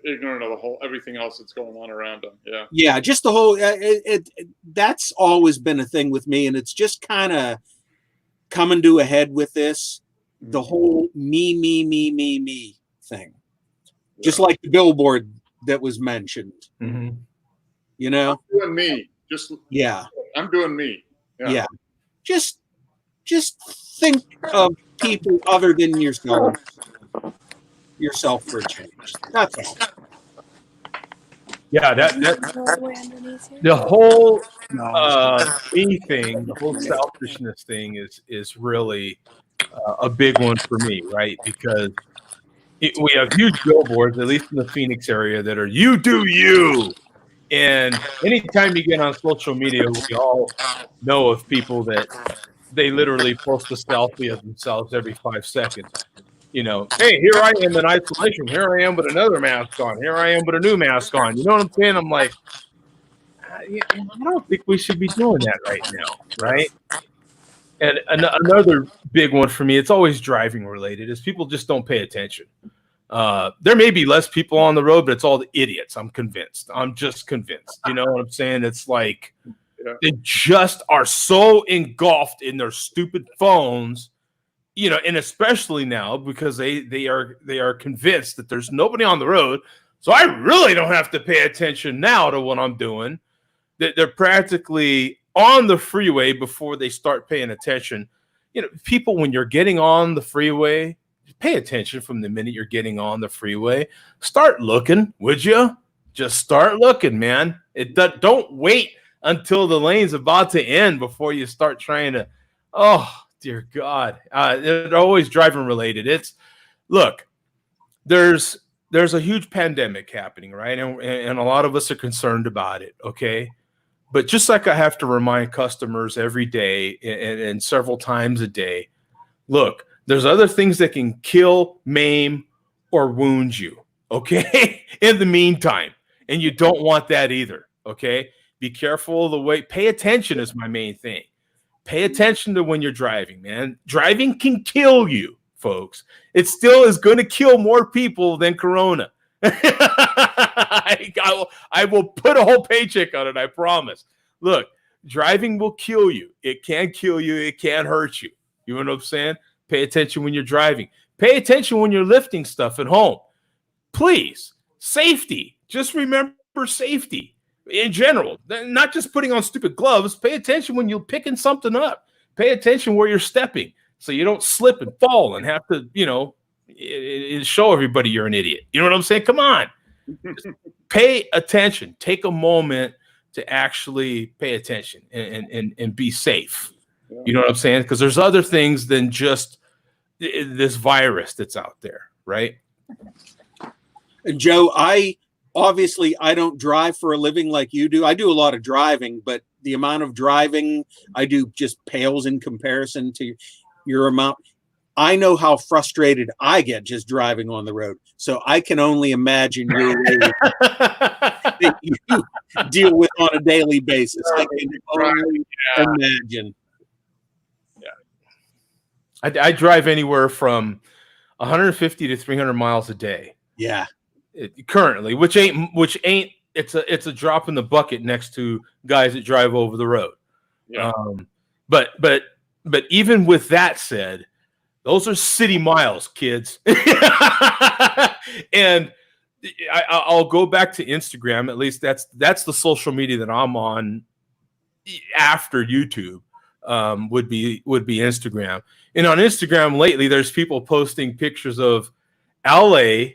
D: ignorant of the whole everything else that's going on around them. Yeah.
B: Yeah, just the whole that's always been a thing with me, and it's just kind of coming to a head with this. The whole me thing. Just like the billboard that was mentioned.
A: Mm-hmm.
B: You know?
D: I'm doing me. I'm doing me.
B: Yeah. Just think of people other than yourself for a change. That's all.
A: Yeah, the whole me thing, the whole selfishness thing is really a big one for me, right? Because we have huge billboards, at least in the Phoenix area, that are "you do you." And anytime you get on social media, we all know of people that they literally post a selfie of themselves every 5 seconds. You know, hey, here I am in isolation. Here I am with another mask on. Here I am with a new mask on. You know what I'm saying? I'm like, I don't think we should be doing that right now, right? And another big one for me, it's always driving related, is people just don't pay attention. There may be less people on the road, but it's all the idiots. I'm convinced. I'm just convinced. You know what I'm saying? It's like they just are so engulfed in their stupid phones, you know, and especially now because they are convinced that there's nobody on the road. So I really don't have to pay attention now to what I'm doing. That they're practically on the freeway before they start paying attention. You know, people, when you're getting on the freeway, pay attention from the minute you're getting on the freeway. Start looking, would you? Just start looking, man. Don't wait until the lane's about to end before you start trying to. Oh, dear God. They're always driving related. Look, there's a huge pandemic happening, right? And a lot of us are concerned about it, okay? But just like I have to remind customers every day and several times a day, look, there's other things that can kill, maim, or wound you, okay? In the meantime, and you don't want that either, okay? Be careful of the way. Pay attention is my main thing. Pay attention to when you're driving, man. Driving can kill you, folks. It still is going to kill more people than Corona. I will put a whole paycheck on it, I promise. Look, driving will kill you. It can kill you. It can hurt you. You know what I'm saying? Pay attention when you're driving. Pay attention when you're lifting stuff at home. Please, safety. Just remember safety in general. Not just putting on stupid gloves. Pay attention when you're picking something up. Pay attention where you're stepping so you don't slip and fall and have to, you know, show everybody you're an idiot. You know what I'm saying? Come on. Just pay attention. Take a moment to actually pay attention and be safe. You know what I'm saying? Because there's other things than just this virus that's out there, right?
B: And Joe, I don't drive for a living like you do. I do a lot of driving, but the amount of driving I do just pales in comparison to your amount. I know how frustrated I get just driving on the road. So I can only imagine your way that you deal with on a daily basis. I can only imagine.
A: I drive anywhere from 150 to 300 miles a day.
B: Yeah.
A: Currently, which ain't it's a drop in the bucket next to guys that drive over the road.
D: Yeah.
A: But even with that said, those are city miles, kids. And I'll go back to Instagram. At least that's the social media that I'm on after YouTube. Would be Instagram. And on Instagram lately, there's people posting pictures of LA,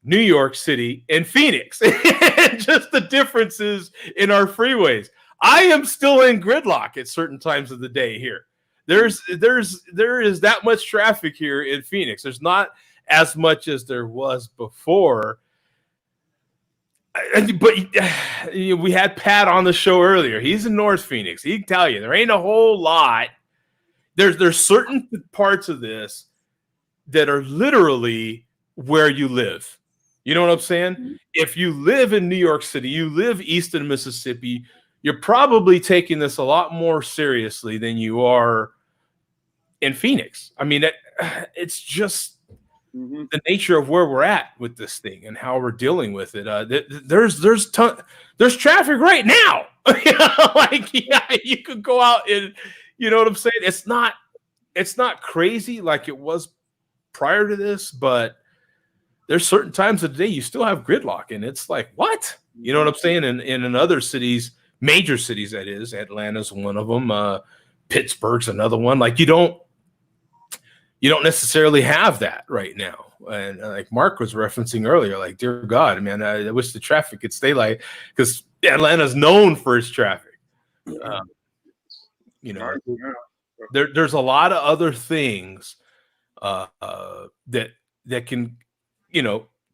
A: New York City, and Phoenix. Just the differences in our freeways. I am still in gridlock at certain times of the day here. There is that much traffic here in Phoenix. There's not as much as there was before. But we had Pat on the show earlier. He's in North Phoenix. He can tell you there ain't a whole lot. There's certain parts of this that are literally where you live. You know what I'm saying? Mm-hmm. If you live in New York City, you live east of Mississippi, you're probably taking this a lot more seriously than you are in Phoenix. I mean, it's just the nature of where we're at with this thing and how we're dealing with it. There's traffic right now. You could go out and, you know what I'm saying? It's not crazy like it was prior to this, but there's certain times of the day you still have gridlock, and it's like, what? You know what I'm saying? And in other cities, major cities, that is, Atlanta's one of them, Pittsburgh's another one. Like you don't necessarily have that right now. And like Mark was referencing earlier, like, dear God, man, I wish the traffic could stay like, because Atlanta's known for its traffic. There's a lot of other things that can,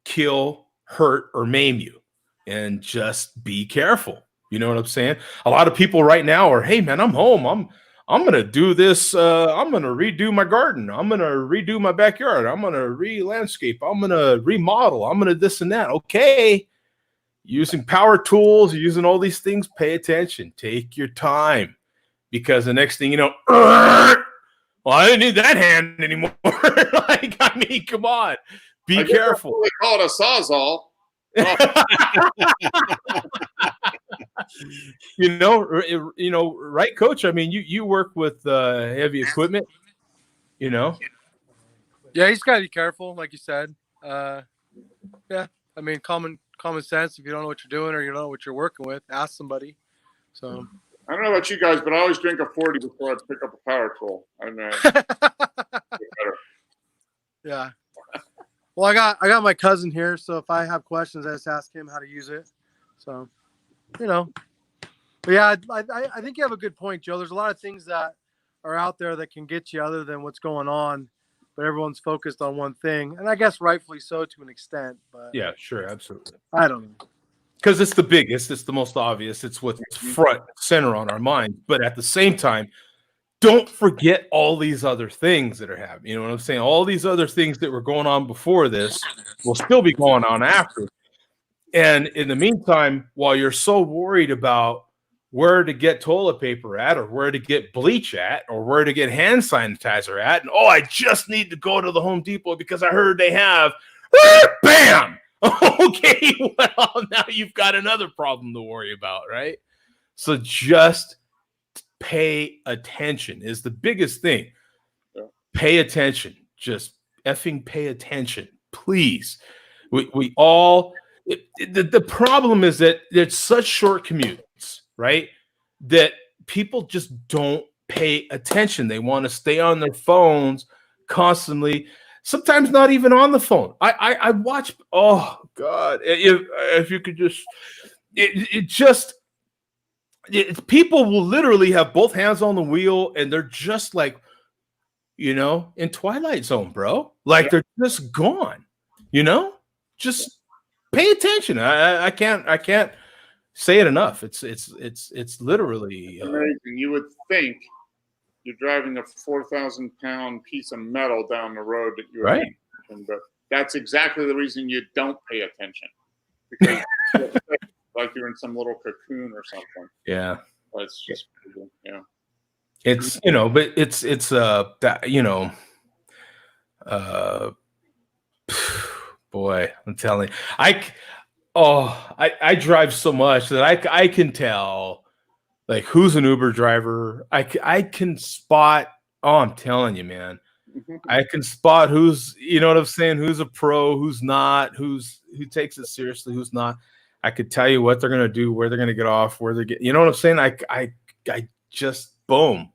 A: kill, hurt, or maim you, and just be careful. You know what I'm saying? A lot of people right now are, hey man, I'm home. I'm going to do this. I'm going to redo my garden. I'm going to redo my backyard. I'm going to re-landscape. I'm going to remodel. I'm going to this and that. Okay. Using power tools, using all these things, pay attention. Take your time, because the next thing you know, well, I didn't need that hand anymore. Like, I mean, come on. Be careful.
D: They call it a sawzall.
A: Right, Coach? I mean, you work with heavy equipment,
H: Yeah, you just gotta be careful, like you said. Yeah, I mean, common sense. If you don't know what you're doing or you don't know what you're working with, ask somebody. So
D: I don't know about you guys, but I always drink a 40 before I pick up a power tool. I mean,
H: yeah. Well, I got my cousin here, so if I have questions, I just ask him how to use it. So, But yeah, I think you have a good point, Joe. There's a lot of things that are out there that can get you other than what's going on, but everyone's focused on one thing, and I guess rightfully so to an extent. But
A: yeah, sure, absolutely.
H: I don't know.
A: Because it's the biggest, it's the most obvious, it's what's front center on our minds. But at the same time, don't forget all these other things that are happening. You know what I'm saying? All these other things that were going on before this will still be going on after. And in the meantime, while you're so worried about where to get toilet paper at, or where to get bleach at, or where to get hand sanitizer at, and I just need to go to the Home Depot because I heard they have, bam! Okay, well, now you've got another problem to worry about, right? So just pay attention is the biggest thing. Yeah. Pay attention. Just effing pay attention, please. We all, the problem is that it's such short commutes, right? That people just don't pay attention. They want to stay on their phones constantly. Sometimes not even on the phone. I watch. Oh God! If you could just, people will literally have both hands on the wheel, and they're just like, in Twilight Zone, bro. Like they're just gone. Just pay attention. I can't say it enough. It's literally
D: amazing. You would think you're driving a 4,000-pound piece of metal down the road that you're
A: right.
D: But that's exactly the reason you don't pay attention, because like you're in some little cocoon or something.
A: Yeah,
D: it's just
A: It's but it's that boy, I'm telling you, Oh, I drive so much that I can tell like who's an Uber driver. I can spot. Oh, I'm telling you, man. I can spot who's, you know what I'm saying, who's a pro, who's not, who takes it seriously, who's not. I could tell you what they're gonna do, where they're gonna get off, where they're getting. You know what I'm saying? I just boom.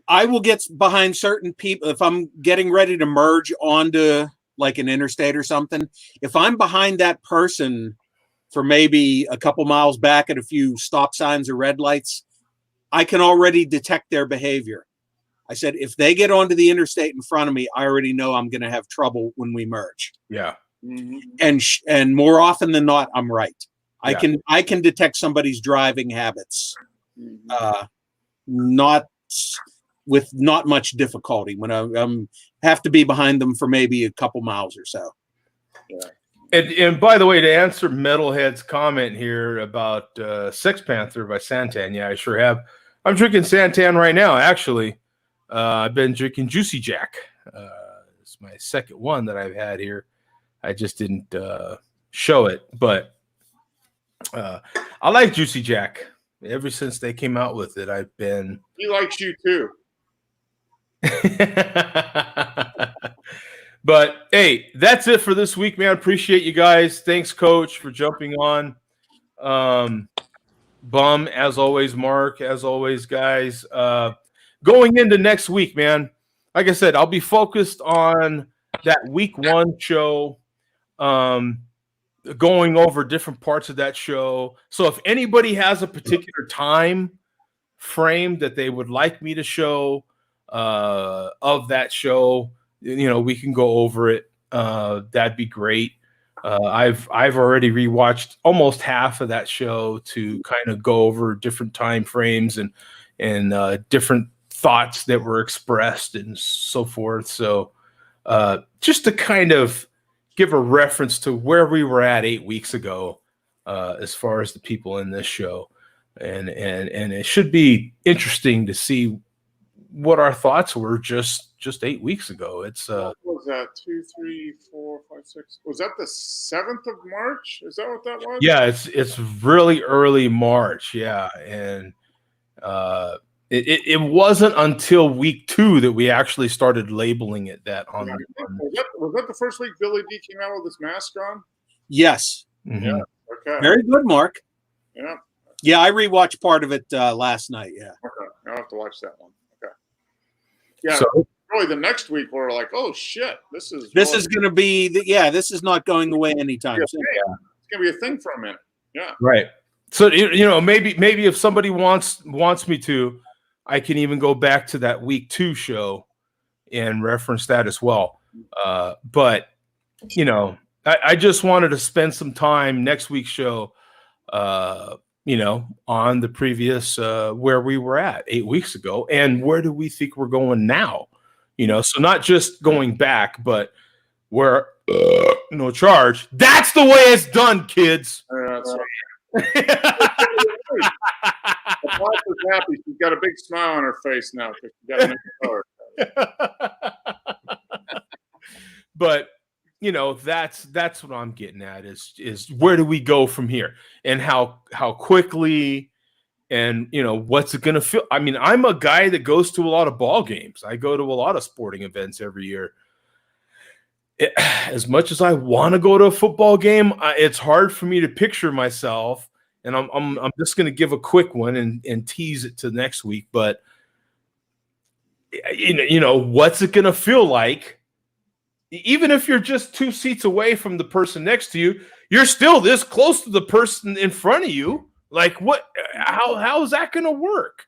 B: I will get behind certain people if I'm getting ready to merge onto like an interstate or something. If I'm behind that person for maybe a couple miles back at a few stop signs or red lights, I can already detect their behavior. I said, if they get onto the interstate in front of me, I already know I'm going to have trouble when we merge.
A: Yeah.
B: And more often than not, I'm right.
A: Yeah.
B: I can detect somebody's driving habits, not with not much difficulty when I have to be behind them for maybe a couple miles or so.
D: Yeah.
A: And by the way, to answer Metalhead's comment here about Sex Panther by Santan, yeah, I sure have. I'm drinking Santan right now, actually. I've been drinking Juicy Jack. It's my second one that I've had here. I just didn't show it, but I like Juicy Jack. Ever since they came out with it, I've been.
D: He likes you too.
A: But hey, that's it for this week, man. Appreciate you guys. Thanks, Coach, for jumping on. Bum, as always, Mark, as always, guys. Going into next week, man, like I said, I'll be focused on that week 1 show, going over different parts of that show. So if anybody has a particular time frame that they would like me to show of that show, you know, we can go over it. That'd be great. I've already rewatched almost half of that show to kind of go over different time frames and different thoughts that were expressed and so forth. So just to kind of give a reference to where we were at 8 weeks ago, as far as the people in this show, and it should be interesting to see what our thoughts were just 8 weeks ago. It's
D: what was that? 2, 3, 4, 5, 6. Was that the 7th of March? Is that what that was?
A: Yeah, it's really early March. Yeah, and it wasn't until week 2 that we actually started labeling it that on.
D: Was that the first week Billy D came out with his mask on?
B: Yes.
A: Mm-hmm.
D: Yeah. Okay.
B: Very good, Mark.
D: Yeah.
B: Yeah, I rewatched part of it last night. Yeah.
D: Okay. I'll have to watch that one. Okay. Yeah.
A: So,
D: really, the next week we're like, oh shit, this is
B: going to be this is not going away anytime soon.
D: Yeah. It's gonna be a thing for a minute. Yeah.
A: right. So you know, maybe if somebody wants me to, I can even go back to that week 2 show and reference that as well. But you know, I just wanted to spend some time next week's show, you know, on the previous where we were at 8 weeks ago and where do we think we're going now? You know, so not just going back, but where no charge. That's the way it's done, kids.
D: That's right. The wife is happy. She's got a big smile on her face now because she got a new color.
A: But you know, that's what I'm getting at is where do we go from here and how quickly, and you know, what's it gonna feel? I mean, I'm a guy that goes to a lot of ball games. I go to a lot of sporting events every year. As much as I want to go to a football game, it's hard for me to picture myself. And I'm just going to give a quick one and tease it to next week. But you know, what's it going to feel like? Even if you're just 2 seats away from the person next to you, you're still this close to the person in front of you. Like what? How is that going to work?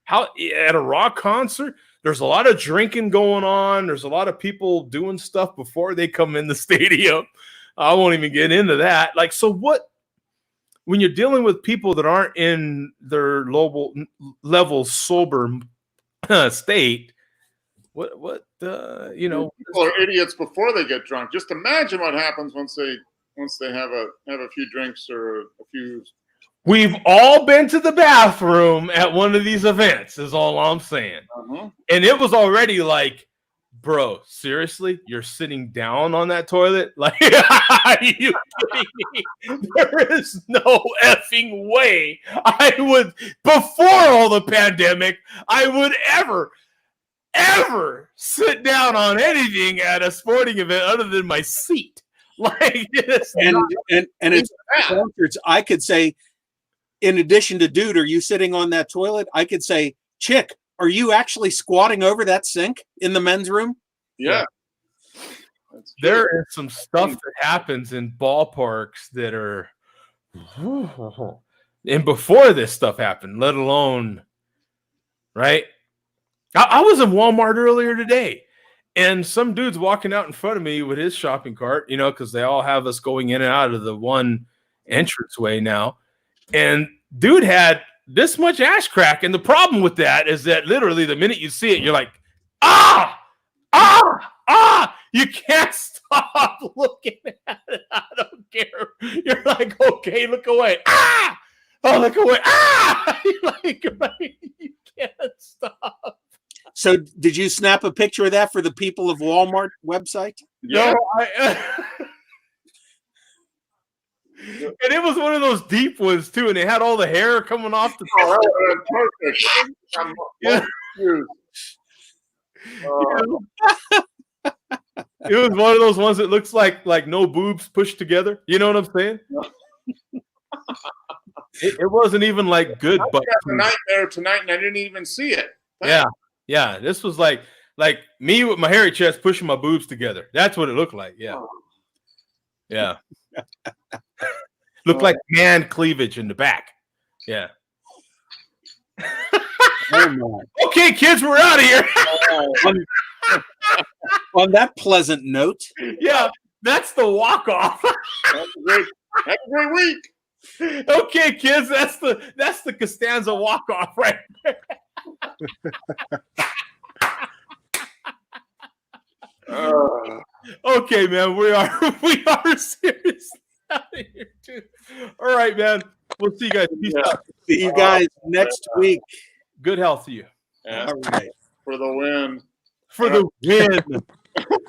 A: How at a rock concert? There's a lot of drinking going on. There's a lot of people doing stuff before they come in the stadium. I won't even get into that. Like, so what, when you're dealing with people that aren't in their level sober state, what you know,
D: people are idiots before they get drunk. Just imagine what happens once they have a few drinks or a few.
A: We've all been to the bathroom at one of these events, is all I'm saying.
D: Uh-huh.
A: And it was already like bro, seriously, you're sitting down on that toilet? Like, are you kidding me? There is no effing way I would, before all the pandemic, I would ever sit down on anything at a sporting event other than my seat. Like, it's
B: concerts. I could say, in addition to dude, are you sitting on that toilet? I could say, chick, are you actually squatting over that sink in the men's room?
D: Yeah.
A: There is some stuff that happens in ballparks that are, and before this stuff happened, let alone, right? I was in Walmart earlier today, and some dude's walking out in front of me with his shopping cart, you know, because they all have us going in and out of the one entranceway now. And dude had this much ash crack. And the problem with that is that literally the minute you see it, you're like, you can't stop looking at it. I don't care. You're like, okay, look away. Look away. You're like, you can't stop.
B: So did you snap a picture of that for the people of Walmart website?
A: Yeah. No, and it was one of those deep ones too, and it had all the hair coming off the top. Yeah. It was one of those ones that looks like no boobs pushed together. You know what I'm saying? It wasn't even like good, but
D: tonight, and I didn't even see it.
A: Yeah. This was like me with my hairy chest pushing my boobs together. That's what it looked like. Yeah. Looked like man cleavage in the back. Yeah. Okay, kids, we're out of here.
B: On that pleasant note.
A: Yeah, that's the walk-off.
D: Have a great week.
A: Okay, kids, that's the Costanza walk-off right there. Okay, man, we are serious out of here too. All right, man. We'll see you guys. Peace out.
B: See you guys next week.
A: Good health to you.
D: Yeah.
B: All right.
D: For the win.
A: For the win.